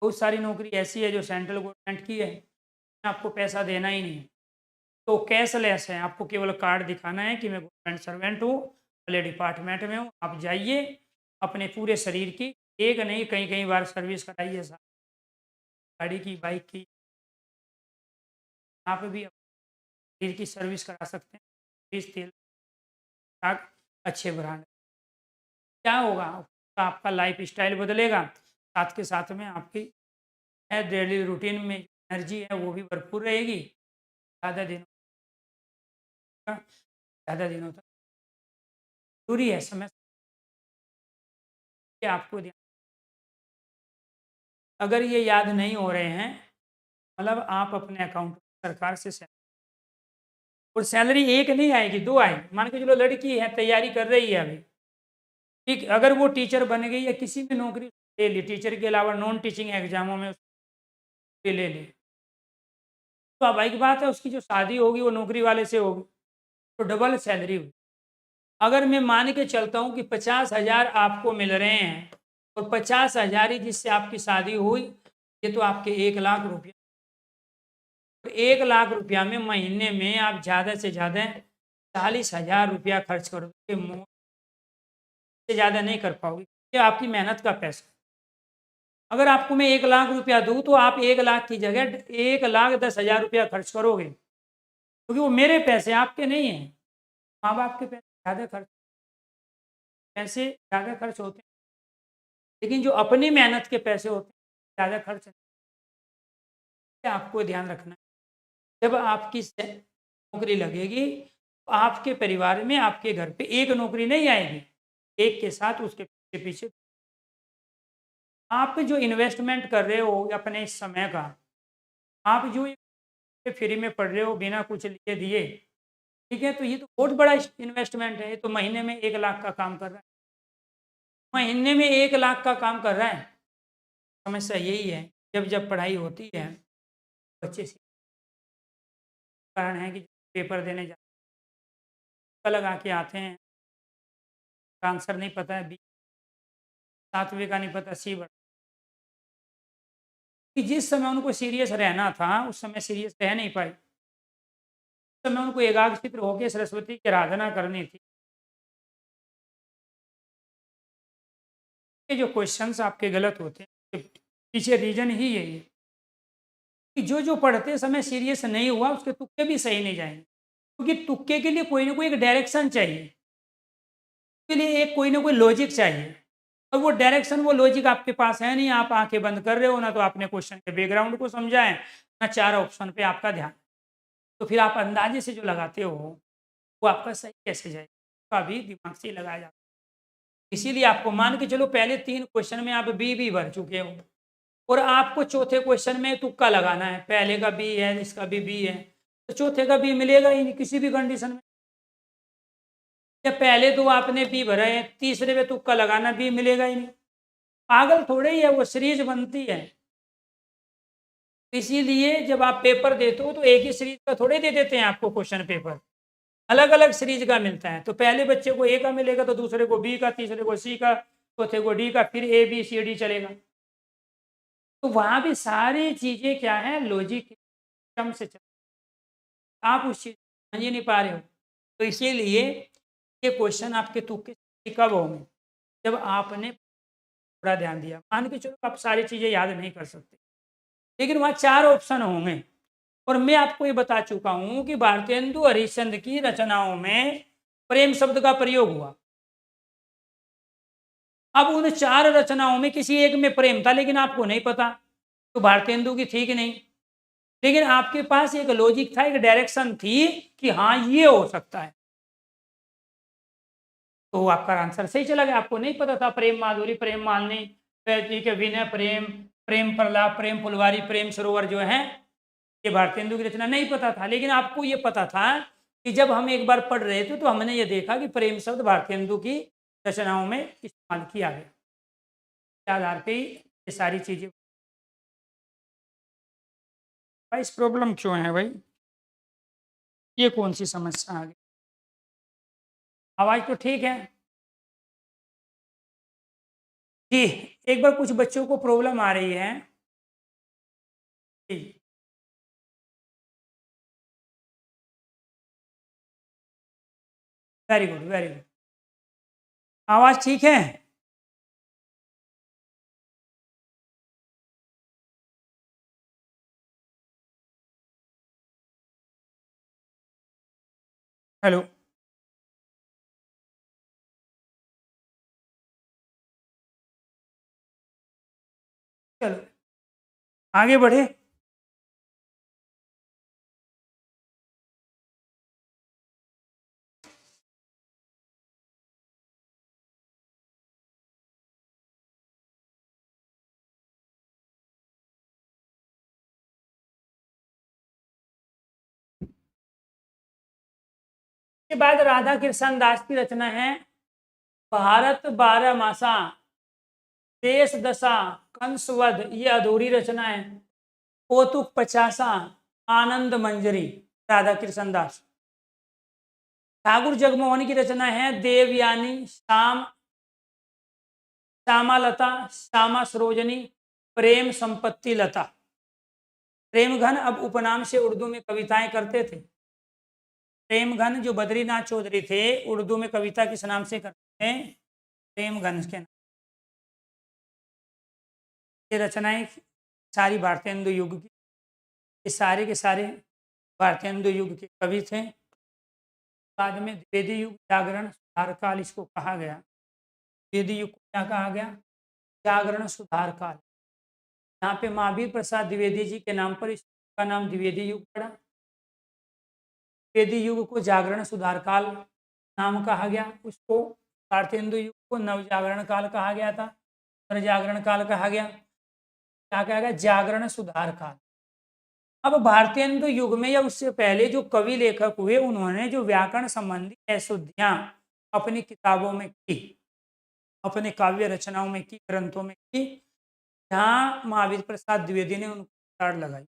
बहुत सारी नौकरी ऐसी है जो सेंट्रल गवर्नमेंट की है, आपको पैसा देना ही नहीं है, तो कैशलेस है। आपको केवल कार्ड दिखाना है कि मैं गवर्नमेंट सर्वेंट हूँ, भले डिपार्टमेंट में हूँ। आप जाइए अपने पूरे शरीर की, एक नहीं कई कई बार सर्विस कराइए साहब, गाड़ी की, बाइक की, आप भी शरीर की सर्विस करा सकते हैं। बीज तेल अच्छे ब्रांड, क्या होगा आपका लाइफ स्टाइल बदलेगा, साथ के साथ में आपकी डेली रूटीन में एनर्जी है वो भी भरपूर रहेगी। ज़्यादा दिनों तक जरूरी है समय कि आपको ध्यान। अगर ये याद नहीं हो रहे हैं मतलब आप अपने अकाउंट सरकार से और सैलरी एक नहीं आएगी, 2 आएगी। मान के चलो लड़की है तैयारी कर रही है अभी, ठीक, अगर वो टीचर बन गई या किसी भी नौकरी ले ली, टीचर के अलावा नॉन टीचिंग एग्जामों में ले ली, तो अब एक बात है उसकी जो शादी होगी वो नौकरी वाले से होगी। तो डबल सैलरी हुई। अगर मैं मान के चलता हूँ कि 50,000 आपको मिल रहे हैं और 50,000 ही जिससे आपकी शादी हुई, ये तो आपके 1,00,000 रुपया। 1,00,000 रुपया में महीने में आप ज़्यादा से ज़्यादा 40,000 रुपया खर्च करोगे, से ज़्यादा नहीं कर पाओगे। ये आपकी मेहनत का पैसा। अगर आपको मैं 1,00,000 रुपया दूँ तो आप 1,00,000 की जगह 1,10,000 रुपया खर्च करोगे, क्योंकि वो मेरे पैसे आपके नहीं हैं। माँ बाप के पैसे ज़्यादा खर्च होते हैं, लेकिन जो अपनी मेहनत के पैसे होते हैं ज़्यादा खर्च नहीं। आपको ध्यान रखना है। जब आपकी नौकरी लगेगी तो आपके परिवार में, आपके घर पे एक नौकरी नहीं आएगी, एक के साथ उसके पीछे पीछे आप जो इन्वेस्टमेंट कर रहे हो अपने इस समय का, आप जो फ्री में पढ़ रहे हो बिना कुछ लिए दिए, ठीक है, तो ये तो बहुत बड़ा इन्वेस्टमेंट है। ये तो महीने में 1,00,000 का काम कर रहा है, महीने में 1,00,000 का काम कर रहा है। समस्या यही है, जब जब पढ़ाई होती है बच्चे से कारण है कि पेपर देने जाते लगा के आते हैं, आंसर नहीं पता है, बी 7वें का नहीं पता, सी बड़ा। कि जिस समय उनको सीरियस रहना था उस समय सीरियस रह नहीं पाई। उस समय उनको एकाग्रचित्त होकर सरस्वती की आराधना करनी थी। ये जो क्वेश्चंस आपके गलत होते हैं, पीछे रीजन ही यही है कि जो जो पढ़ते समय सीरियस नहीं हुआ उसके तुक्के भी सही नहीं जाएंगे, क्योंकि तुक्के के लिए कोई ना कोई एक डायरेक्शन चाहिए, के लिए एक कोई ना कोई लॉजिक चाहिए, और वो डायरेक्शन, वो लॉजिक आपके पास है नहीं। आप आंखें बंद कर रहे हो ना, तो आपने क्वेश्चन के बैकग्राउंड को समझा है ना, 4 ऑप्शन पे आपका ध्यान, तो फिर आप अंदाजे से जो लगाते हो वो आपका सही कैसे जाएगा, तो अभी दिमाग से ही लगाया जाता है। इसीलिए आपको मान के चलो पहले 3 क्वेश्चन में आप बी भी भर चुके हो और आपको चौथे क्वेश्चन में तुक्का लगाना है। पहले का बी है, इसका भी बी है, तो चौथे का बी मिलेगा ही नहीं किसी भी कंडीशन में। या पहले तो आपने बी भरा है, तीसरे में तुक्का लगाना, बी मिलेगा ही नहीं। पागल थोड़े ही है, वो सीरीज बनती है। इसीलिए जब आप पेपर देते हो तो एक ही सीरीज का थोड़े दे देते हैं आपको क्वेश्चन पेपर, अलग अलग सीरीज का मिलता है। तो पहले बच्चे को ए का मिलेगा, तो दूसरे को बी का, तीसरे को सी का, चौथे को डी का, फिर ए बी सी डी चलेगा। तो वहां भी सारी चीजें क्या है, लॉजिक सिस्टम से चल, आप उस चीज समझ ही नहीं पा रहे हो। तो इसीलिए ये क्वेश्चन आपके तुक्के कब होंगे, जब आपने थोड़ा ध्यान दिया। मान के चलो आप सारी चीजें याद नहीं कर सकते, लेकिन वहाँ 4 ऑप्शन होंगे। और मैं आपको ये बता चुका हूं कि भारतेंदु हरिश्चंद्र की रचनाओं में प्रेम शब्द का प्रयोग हुआ। अब उन 4 रचनाओं में किसी एक में प्रेम था, लेकिन आपको नहीं पता, तो भारतेंदु की थी कि नहीं। लेकिन आपके पास एक लॉजिक था, एक डायरेक्शन थी कि हाँ ये हो सकता है, तो आपका आंसर सही चला गया। आपको नहीं पता था प्रेम माधुरी, प्रेम मालिनी, ठीक है, विनय प्रेम, प्रेम प्रलाप, प्रेम फुलवारी, प्रेम सरोवर जो है ये भारतेंदु की रचना नहीं पता था। लेकिन आपको ये पता था कि जब हम एक बार पढ़ रहे थे तो हमने ये देखा कि प्रेम शब्द भारतेंदु की रचनाओं में इस्तेमाल किया गया। इस आधार पे ये सारी चीजें। भाई इस प्रॉब्लम क्यों है भाई, ये कौन सी समस्या आ गई। आवाज तो ठीक है जी। एक बार कुछ बच्चों को प्रॉब्लम आ रही है जी। Very good very good. आवाज ठीक है। हेलो। चलो आगे बढ़े। के बाद राधा कृष्ण दास की रचना है भारत 12 मासा, देश दशा, कंसवध, ये अधूरी रचना है। कौतुक 50, आनंद मंजरी, राधा कृष्ण दास। ठाकुर जगमोहन की रचना है देवयानी, श्याम, श्यामालता, श्यामा सरोजनी, प्रेम संपत्ति लता। प्रेमघन अब उपनाम से उर्दू में कविताएं करते थे। प्रेमघन जो बद्रीनाथ चौधरी थे उर्दू में कविता किस नाम से करते थे? प्रेमघन के नाम। ये रचनाएं सारी भारतेंदु युग की, ये सारे के सारे भारतेंदु युग के कवि थे। बाद में द्विवेदी युग, जागरण, सुधार काल इसको कहा गया। द्विवेदी युग को क्या कहा गया? जागरण, सुधार काल। यहाँ पे महावीर प्रसाद द्विवेदी जी के नाम पर इसका नाम द्विवेदी युग पड़ा। द्विवेदी युग को जागरण सुधार काल नाम कहा गया। उसको भारतेंदु युग को नवजागरण काल कहा गया था, जागरण काल कहा गया। क्या कहा गया? जागरण सुधार काल। अब भारतेंदु युग में या उससे पहले जो कवि लेखक हुए उन्होंने जो व्याकरण संबंधी अशुद्धियां अपनी किताबों में की, अपने काव्य रचनाओं में की, ग्रंथों में की, यहाँ महावीर प्रसाद द्विवेदी ने उनको ताड़ लगाई।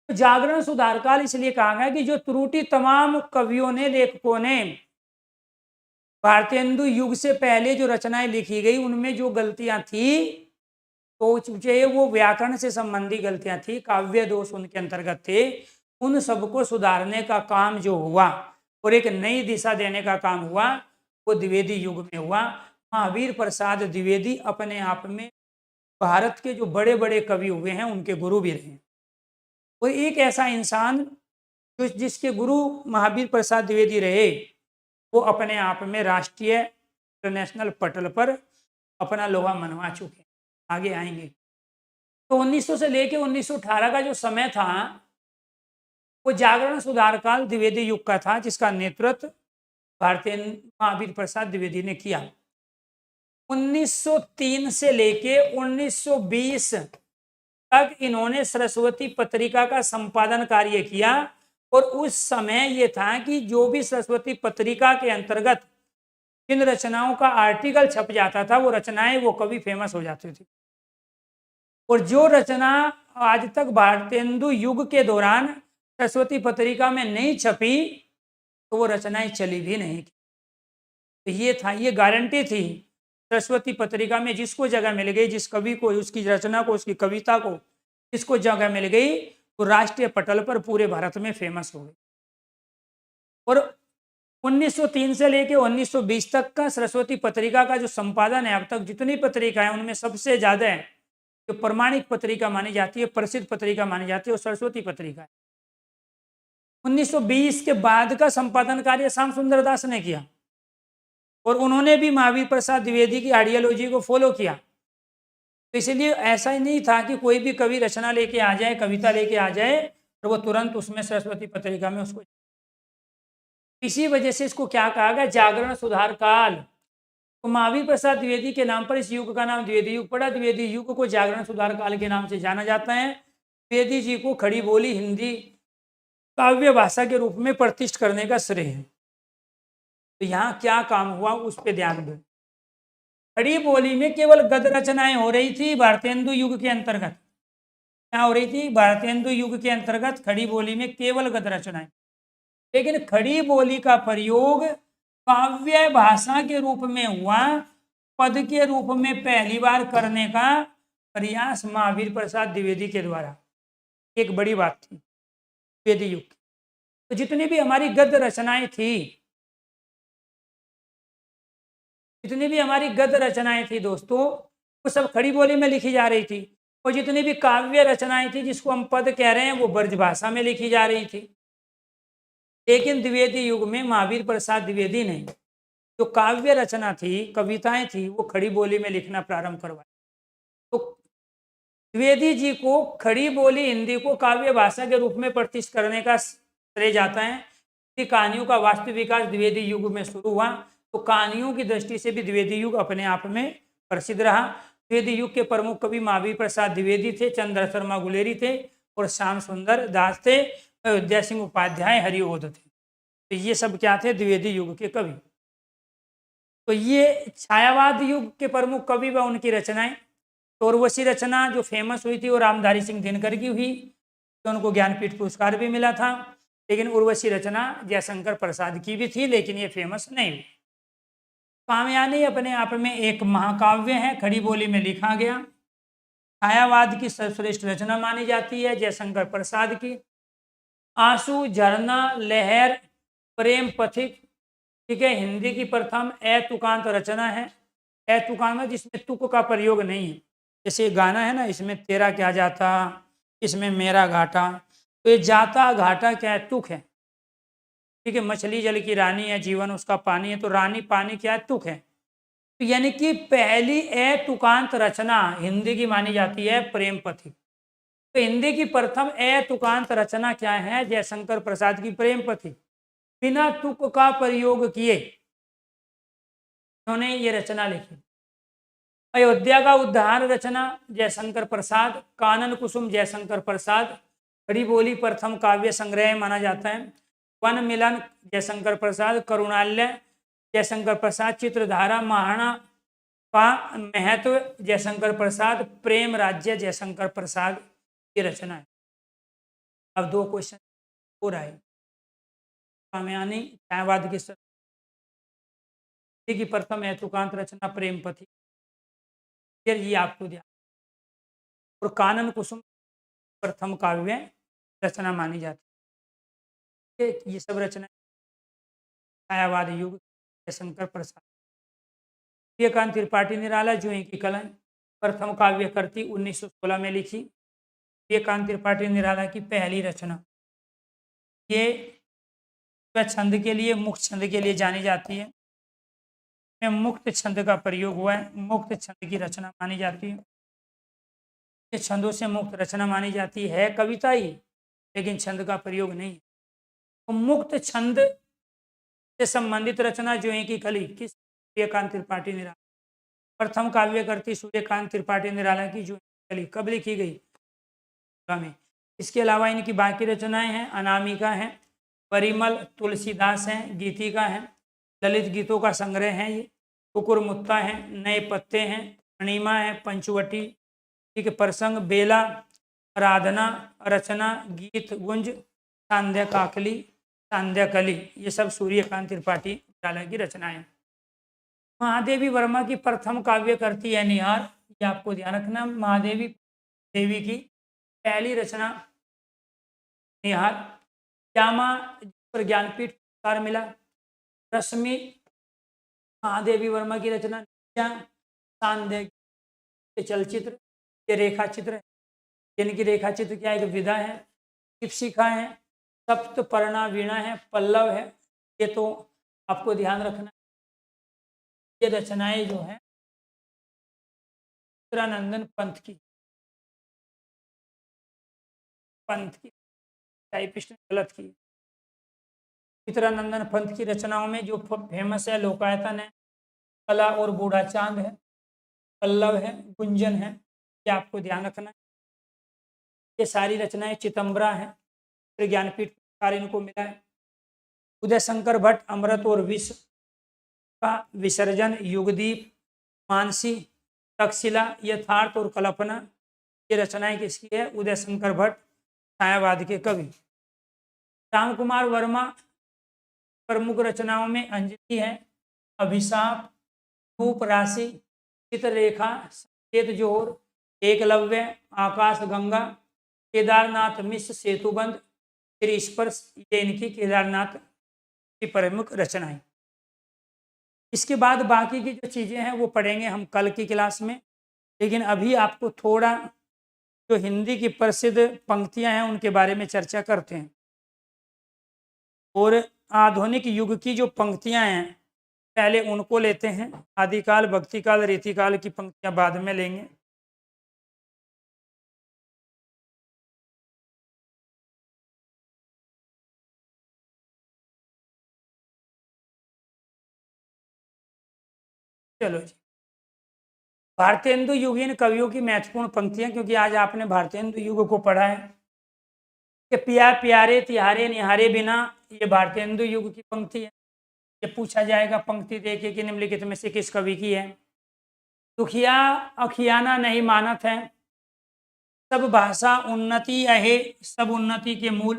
तो जागरण सुधार काल इसलिए कहा गया कि जो त्रुटि तमाम कवियों ने, लेखकों ने भारतेंदु युग से पहले जो रचनाएं लिखी गई उनमें जो गलतियां थी, तो चाहे वो व्याकरण से संबंधी गलतियां थी, काव्य दोष उनके अंतर्गत थे, उन सबको सुधारने का काम जो हुआ और एक नई दिशा देने का काम हुआ वो द्विवेदी युग में हुआ। महावीर प्रसाद द्विवेदी अपने आप में भारत के जो बड़े बड़े कवि हुए हैं उनके गुरु भी रहे। वो एक ऐसा इंसान जो जिसके गुरु महावीर प्रसाद द्विवेदी रहे वो अपने आप में राष्ट्रीय इंटरनेशनल पटल पर अपना लोहा मनवा चुके। आगे आएंगे। तो 1900 से लेके 1918 का जो समय था वो जागरण सुधार काल द्विवेदी युग का था, जिसका नेतृत्व भारतीय महावीर प्रसाद द्विवेदी ने किया। 1903 से लेके 1920 तक इन्होंने सरस्वती पत्रिका का संपादन कार्य किया। और उस समय ये था कि जो भी सरस्वती पत्रिका के अंतर्गत जिन रचनाओं का आर्टिकल छप जाता था वो रचनाएं, वो कवि फेमस हो जाते थे। और जो रचना आज तक भारतेंदु युग के दौरान सरस्वती पत्रिका में नहीं छपी तो वो रचनाएं चली भी नहीं। तो ये था, ये गारंटी थी सरस्वती पत्रिका में जिसको जगह मिल गई, जिस कवि को, उसकी रचना को, उसकी कविता को जिसको जगह मिल गई तो राष्ट्रीय पटल पर पूरे भारत में फेमस हो गई। और 1903 से लेके 1920 तक का सरस्वती पत्रिका का जो संपादन है, अब तक जितनी पत्रिका है उनमें सबसे ज्यादा है जो प्रमाणिक पत्रिका मानी जाती है, प्रसिद्ध पत्रिका मानी जाती है, वो सरस्वती पत्रिका है। 1920 के बाद का संपादन कार्य श्याम सुंदर दास ने किया और उन्होंने भी महावीर प्रसाद द्विवेदी की आइडियोलॉजी को फॉलो किया। तो इसलिए ऐसा ही नहीं था कि कोई भी कवि रचना लेके आ जाए, कविता लेके आ जाए और वो तुरंत उसमें सरस्वती पत्रिका में उसको, इसी वजह से इसको क्या कहा गया? जागरण सुधार काल। तो महावीर प्रसाद द्विवेदी के नाम पर इस युग का नाम द्विवेदी युग पड़ा। द्विवेदी युग को जागरण सुधार काल के नाम से जाना जाता है। द्विवेदी जी को खड़ी बोली हिंदी काव्य भाषा के रूप में प्रतिष्ठित करने का श्रेय है। तो यहाँ क्या काम हुआ उस पर ध्यान दें। खड़ी बोली में केवल गद्य रचनाएं हो रही थी भारतेंदु युग के अंतर्गत। क्या हो रही थी? भारतेंदु युग के अंतर्गत खड़ी बोली में केवल गद्य रचनाएं। लेकिन खड़ी बोली का प्रयोग काव्य भाषा के रूप में हुआ, पद के रूप में पहली बार करने का प्रयास महावीर प्रसाद द्विवेदी के द्वारा, एक बड़ी बात थी द्विवेदी युग। तो जितनी भी हमारी गद्य रचनाएं थी, जितनी भी हमारी गद्य रचनाएं थी दोस्तों, वो सब खड़ी बोली में लिखी जा रही थी। और जितनी भी काव्य रचनाएं थी जिसको हम पद कह रहे हैं वो ब्रज भाषा में लिखी जा रही थी। लेकिन द्विवेदी युग में महावीर प्रसाद द्विवेदी ने जो काव्य रचना थी, कविताएं थी, वो खड़ी बोली में लिखना प्रारंभ करवाया। तो द्विवेदी जी को खड़ी बोली हिंदी को काव्य भाषा के रूप में प्रतिष्ठित करने का श्रेय जाता है। कहानियों का वास्तविक विकास द्विवेदी युग में शुरू हुआ। तो कहानियों की दृष्टि से भी द्विवेदी युग अपने आप में प्रसिद्ध रहा। द्विवेदी युग के प्रमुख कवि महावीर प्रसाद द्विवेदी थे, चंद्र शर्मा गुलेरी थे और श्याम सुंदर दास थे, अयोध्या सिंह उपाध्याय, हरिओध थे। तो ये सब क्या थे? द्विवेदी युग के कवि। तो ये छायावाद युग के प्रमुख कवि व उनकी रचनाएं। तो उर्वशी रचना जो फेमस हुई थी वो रामधारी सिंह दिनकर की हुई, तो उनको ज्ञानपीठ पुरस्कार भी मिला था। लेकिन उर्वशी रचना जयशंकर प्रसाद की भी थी, लेकिन ये फेमस नहीं हुई। कामयानी अपने आप में एक महाकाव्य है, खड़ी बोली में लिखा गया, छायावाद की सर्वश्रेष्ठ रचना मानी जाती है जयशंकर प्रसाद की। आंसू, झरना, लहर, प्रेम पथिक, ठीक है, हिंदी की प्रथम तुकांत रचना है। तुकांत जिसमें तुक का प्रयोग नहीं है, जैसे गाना है ना, इसमें तेरा क्या जाता, इसमें मेरा घाटा, तो ये जाता घाटा क्या है, तुक है। ठीक है, मछली जल की रानी है, जीवन उसका पानी है, तो रानी पानी क्या है, तुक है। तो यानी कि पहली तुकांत रचना हिंदी की मानी जाती है प्रेम पथिक। तो हिंदी की प्रथम तुकांत रचना क्या है, जयशंकर प्रसाद की प्रेम पथिक। बिना तुक का प्रयोग किए उन्होंने ये रचना लिखी। अयोध्या का उद्धार रचना जयशंकर प्रसाद। कानन कुसुम जयशंकर प्रसाद। खड़ी बोली प्रथम काव्य संग्रह माना जाता है। वन मिलन जयशंकर प्रसाद। करुणालय जयशंकर प्रसाद। चित्रधारा महाराणा का महत्व जयशंकर प्रसाद। प्रेम राज्य जयशंकर प्रसाद की रचना है। अब 2 क्वेश्चन हो रहा है। कामयानी छायावाद की प्रथम तुकांत रचना प्रेम पथिक, ये आपको ध्यान। और कानन कुसुम प्रथम काव्य रचना मानी जाती है। ये सब रचना छायावाद युग जयशंकर प्रसाद। सूर्यकांत त्रिपाठी निराला जुए की कलम प्रथम काव्य कृति 1916 में लिखी। सूर्यकांत त्रिपाठी निराला की पहली रचना, ये छंद के लिए, मुक्त छंद के लिए जानी जाती है। में मुक्त छंद का प्रयोग हुआ है, मुक्त छंद की रचना मानी जाती है। ये छंदों से मुक्त रचना मानी जाती है, कविता ही, लेकिन छंद का प्रयोग नहीं। तो मुक्त छंद से संबंधित रचना जो है कि कली किस, सूर्यकांत त्रिपाठी निराला। प्रथम काव्य कृति सूर्यकांत त्रिपाठी निराला की जो कली कब लिखी गई, में। इसके अलावा इनकी बाकी रचनाएं हैं, अनामिका है, परिमल, तुलसीदास हैं, गीतिका है, ललित गीतों का संग्रह है, ये कुकुर मुत्ता है, नए पत्ते हैं, अणिमा है, पंचवटी, ठीक है, प्रसंग, बेला, आराधना, रचना, गीत गुंज, सांध्या काकली, सांध्या कली, ये सब सूर्यकांत त्रिपाठी निराला की रचनाएं। महादेवी वर्मा की प्रथम काव्य कृति है निहार, ये आपको ध्यान रखना। महादेवी देवी की पहली रचना निहार। श्यामा पर ज्ञानपीठ पुरस्कार मिला। रश्मि महादेवी वर्मा की रचना। सांध्य चलचित्र, ये रेखा चित्र है, यानी कि रेखा चित्र क्या है, एक विधा है। शिक्षा है, सप्तपर्णा वीणा है, पल्लव है, ये तो आपको ध्यान रखना। ये रचनाएं जो है चित्रानंदन पंथ की टाइपिस्ट ने गलत की। चित्रानंदन पंथ की रचनाओं में जो फेमस है लोकायतन है, कला और बूढ़ा चांद है, पल्लव है, गुंजन है, ये आपको ध्यान रखना। ये सारी रचनाएं चितंबरा है, ज्ञानपीठ पुरस्कार इनको मिला है। उदय शंकर भट्ट अमृत और विष का विसर्जन, युगदीप, मानसी, तक्षशिला, यथार्थ और कल्पना, ये रचनाएं किसकी है, उदय शंकर भट्ट, छायावाद के कवि। राम कुमार वर्मा प्रमुख रचनाओं में अंजलि है, अभिशाप, धूप राशि, चित्ररेखा, संकेत जोहर, एकलव्य, आकाश गंगा, केदारनाथ मिश्र, सेतुबंध, श्री स्पर्श, ये इनकी केदारनाथ की प्रमुख रचनाएं। इसके बाद बाकी की जो चीज़ें हैं वो पढ़ेंगे हम कल की क्लास में, लेकिन अभी आपको थोड़ा जो हिंदी की प्रसिद्ध पंक्तियां हैं उनके बारे में चर्चा करते हैं। और आधुनिक युग की जो पंक्तियां हैं पहले उनको लेते हैं, आदिकाल, भक्तिकाल, रीतिकाल की पंक्तियां बाद में लेंगे। चलो जी, भारतेंदु युगीन कवियों की महत्वपूर्ण पंक्तियां, क्योंकि आज आपने भारतेंदु युग को पढ़ा है कि पिया प्यारे तिहारे निहारे बिना, ये भारतेंदु युग की पंक्ति है। ये पूछा जाएगा पंक्ति देके कि निम्नलिखित में से किस कवि की है। दुखिया अखियाना नहीं मानत है, सब भाषा उन्नति अहे, सब उन्नति के मूल।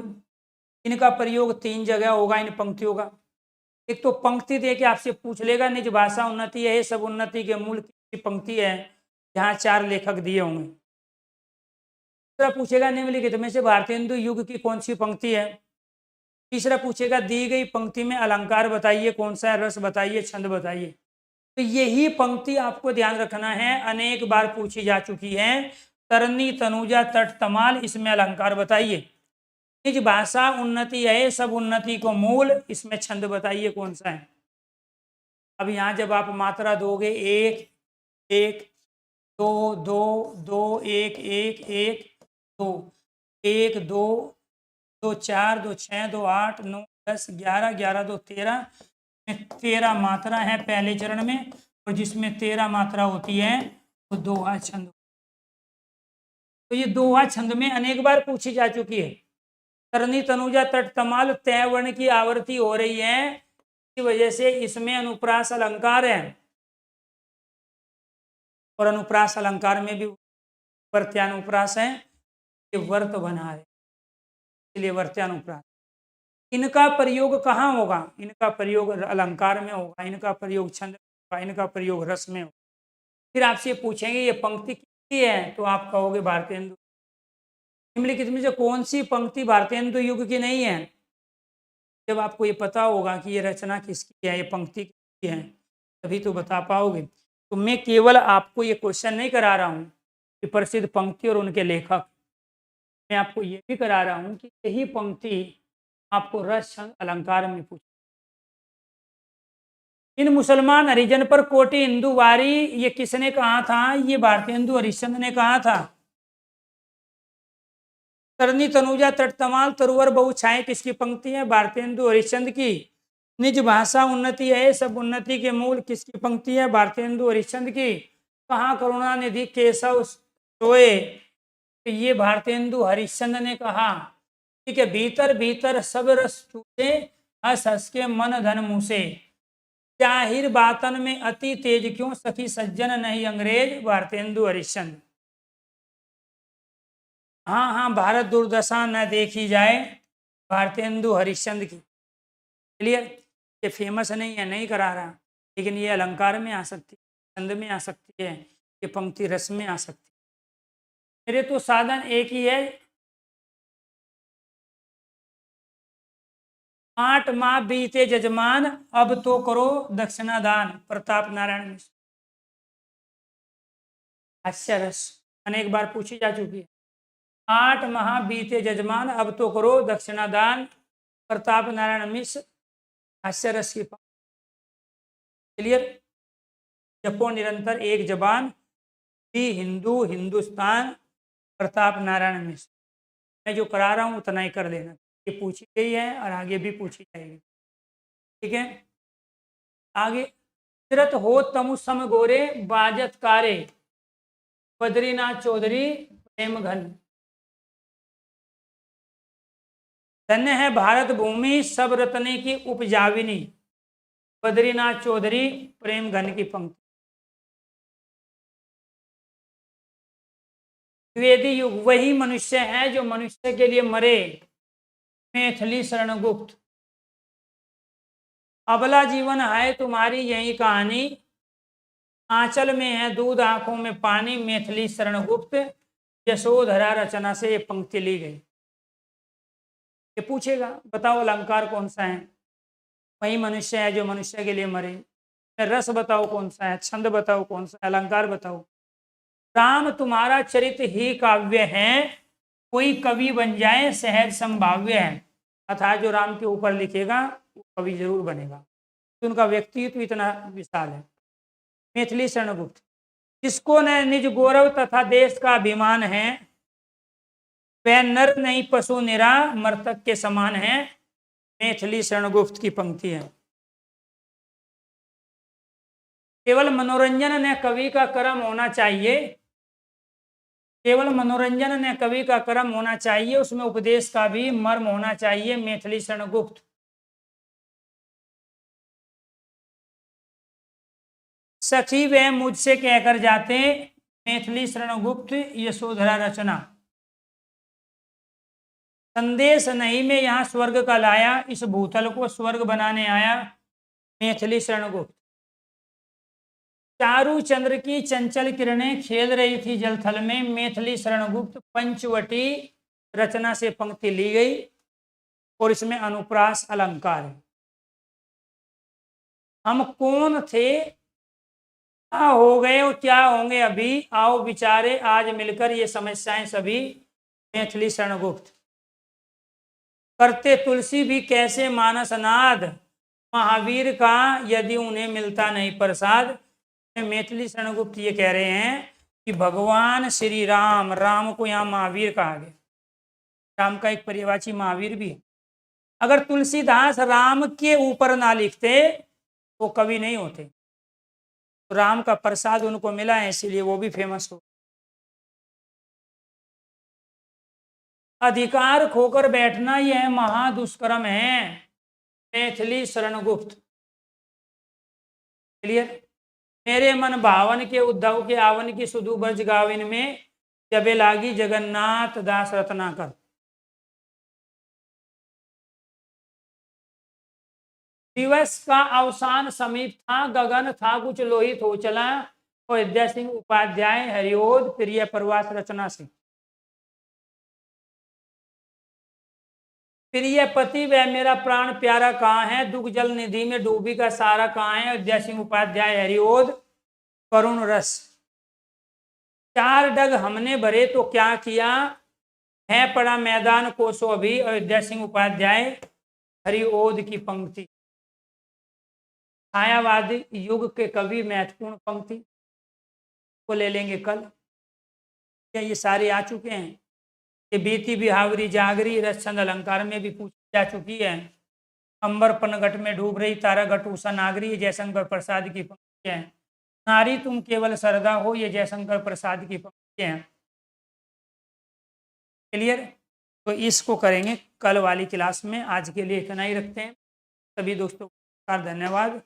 इनका प्रयोग 3 जगह होगा इन पंक्तियों का। एक तो पंक्ति दे के आपसे पूछ लेगा निज भाषा उन्नति है सब उन्नति के मूल की पंक्ति है, जहाँ 4 लेखक दिए होंगे। दूसरा पूछेगा निम्नलिखित में से भारतेंदु युग की कौन सी पंक्ति है। तीसरा पूछेगा दी गई पंक्ति में अलंकार बताइए कौन सा है, रस बताइए, छंद बताइए। तो यही पंक्ति आपको ध्यान रखना है, अनेक बार पूछी जा चुकी है। तरनी तनुजा तट तमाल, इसमें अलंकार बताइए। निज भाषा उन्नति है सब उन्नति को मूल, इसमें छंद बताइए कौन सा है। अब यहाँ जब आप मात्रा दोगे 1 1 2 2 2 1 1 1 2 1 2 2 4 2 6 2 8 9 10 11 11 2 13, 13 मात्रा है पहले चरण में, और जिसमें 13 मात्रा होती है वो दोहा छंद। तो ये दोहा छंद में अनेक बार पूछी जा चुकी है। तरनी तनुजा तट तमाल तय वर्ण की आवृत्ति हो रही है, इसी वजह से इसमें अनुप्रास अलंकार है, और अनुप्रास अलंकार में भी वर्त्यानुप्रास है, ये वर्त बना है, इसलिए वर्त्यानुप्रास। इनका प्रयोग कहाँ होगा, इनका प्रयोग अलंकार में होगा, इनका प्रयोग छंद में होगा, इनका प्रयोग रस में होगा। फिर आपसे पूछेंगे ये पंक्ति किसकी है, तो आप कहोगे भारतेंदु। निम्नलिखित में से कौन सी पंक्ति भारतेंदु युग की नहीं है। जब आपको ये पता होगा कि ये रचना किसकी है, ये पंक्ति किसकी है, तभी तो बता पाओगे। तो मैं केवल आपको ये क्वेश्चन नहीं करा रहा हूँ कि प्रसिद्ध पंक्ति और उनके लेखक, मैं आपको ये भी करा रहा हूँ कि यही पंक्ति आपको रस छंद अलंकार में पूछ। इन मुसलमान हरिजन पर कोटि हिंदू वारी, ये किसने कहा था, ये भारतेंदु हरिश्चंद्र ने कहा था। तरनी तनुजा तट तमाल तरुवर बहु छाए, किसकी पंक्ति है, भारतेंदु हरिश्चंद्र की। निज भाषा उन्नति है सब उन्नति के मूल, किसकी पंक्ति है, भारतेंदु हरिश्चंद्र की। कहाँ करुणा निधि केशव सोए, तो ये भारतेंदु हरिश्चंद्र ने कहा। ठीक है, भीतर भीतर सब रस चूसे हंस हंस के मन धन मुसे, जाहिर बातन में अति तेज क्यों सखी सज्जन नहीं अंग्रेज, भारतेंदु हरिश्चंद्र। हाँ हाँ, भारत दुर्दशा न देखी जाए, भारतेंदु हरिश्चंद्र की। क्लियर, ये फेमस नहीं है, नहीं करा रहा, लेकिन ये अलंकार में आ सकती है, छंद में आ सकती है, ये पंक्ति रस में आ सकती है। मेरे तो साधन एक ही है, 8 माह बीते जजमान अब तो करो दक्षिणा दान, प्रताप नारायण मिश्र। हास्य रस अनेक बार पूछी जा चुकी है। 8 माह बीते जजमान अब तो करो दक्षिणा दान, प्रताप नारायण मिश्र, हास्य रस की। क्लियर, जपो निरंतर एक जबान, दी हिंदू हिंदुस्तान, प्रताप नारायण मिश्र। मैं जो करा रहा हूँ उतना ही कर लेना, ये पूछी गई है और आगे भी पूछी जाएगी। ठीक है, आगे तीरथ हो तमु सम गोरे बाजत कारे, बद्रीनाथ चौधरी प्रेम घन। धन्य है भारत भूमि सब रत्ने की उपजाविनी, बद्रीनाथ चौधरी प्रेम घन की पंक्ति। द्विवेदी युग, वही मनुष्य है जो मनुष्य के लिए मरे, मैथिली शरण गुप्त। अबला जीवन है तुम्हारी यही कहानी, आंचल में है दूध आंखों में पानी, मैथिली शरण गुप्त। यशोधरा रचना से ये पंक्ति ली गई। ये पूछेगा बताओ अलंकार कौन सा है, वही मनुष्य है जो मनुष्य के लिए मरे। रस बताओ कौन सा है, छंद बताओ कौन सा है, अलंकार बताओ। राम तुम्हारा चरित्र ही काव्य है, कोई कवि बन जाए सहज संभाव्य है। अर्थात जो राम के ऊपर लिखेगा वो कवि जरूर बनेगा, तो उनका व्यक्तित्व इतना विशाल है। मैथिली शरण गुप्त, जिसको न निज गौरव तथा देश का अभिमान है, वह नर नहीं पशु निरा मर्तक के समान है, मैथिली शरण गुप्त की पंक्ति है। केवल मनोरंजन न कवि का कर्म होना चाहिए, केवल मनोरंजन न कवि का कर्म होना चाहिए, उसमें उपदेश का भी मर्म होना चाहिए, मैथिली शरण गुप्त। सखी वह मुझसे कहकर जाते, मैथिली शरण गुप्त यशोधरा रचना। संदेश नहीं में यहाँ स्वर्ग का लाया, इस भूतल को स्वर्ग बनाने आया मैथिली शरणगुप्त। चारू चंद्र की चंचल किरणें खेल रही थी जलथल में, मैथिली शरणगुप्त पंचवटी रचना से पंक्ति ली गई और इसमें अनुप्रास अलंकार है। हम कौन थे, क्या हो गए और क्या होंगे अभी, आओ विचारे आज मिलकर ये समस्याएं सभी मैथिली शरणगुप्त। करते तुलसी भी कैसे मानस नाद, महावीर का यदि उन्हें मिलता नहीं प्रसाद। मैथिली शरणगुप्त ये कह रहे हैं कि भगवान श्री राम, राम को यहाँ महावीर कहा गया, राम का एक पर्यायवाची महावीर भी है। अगर तुलसीदास राम के ऊपर ना लिखते वो कवि नहीं होते, तो राम का प्रसाद उनको मिला है इसीलिए वो भी फेमस हो। अधिकार खोकर बैठना यह महादुष्कर्म है, मैथिली शरणगुप्त। क्लियर। मेरे मन भावन के उद्धव के आवन की सुधु ब्रज गाविन में, जबे लागी जगन्नाथ दास रत्नाकर। दिवस का अवसान समीप था, गगन था कुछ लोहित हो चला, और विद्या सिंह उपाध्याय हरिओद प्रिय प्रवास रचना से। प्रिय पति वह मेरा प्राण प्यारा कहाँ है, दुख जल निधि में डूबी का सारा कहाँ है, विद्या सिंह उपाध्याय हरिओद करुण रस। चार डग हमने भरे तो क्या किया, है पड़ा मैदान कोसो अभी, अयोध्या सिंह उपाध्याय हरिओद की पंक्ति। छायावादी युग के कवि महत्वपूर्ण पंक्ति को ले लेंगे कल, ये सारे आ चुके हैं। ये बीती बिहावरी जागरी रसचंद अलंकार में भी पूछी जा चुकी है। अंबर पनघट में डूब रही तारा घट उषा नागरी, जयशंकर प्रसाद की पंक्ति है। नारी तुम केवल सरदा हो, ये जयशंकर प्रसाद की पंक्ति है। क्लियर। तो इसको करेंगे कल वाली क्लास में। आज के लिए इतना ही रखते हैं। सभी दोस्तों का धन्यवाद।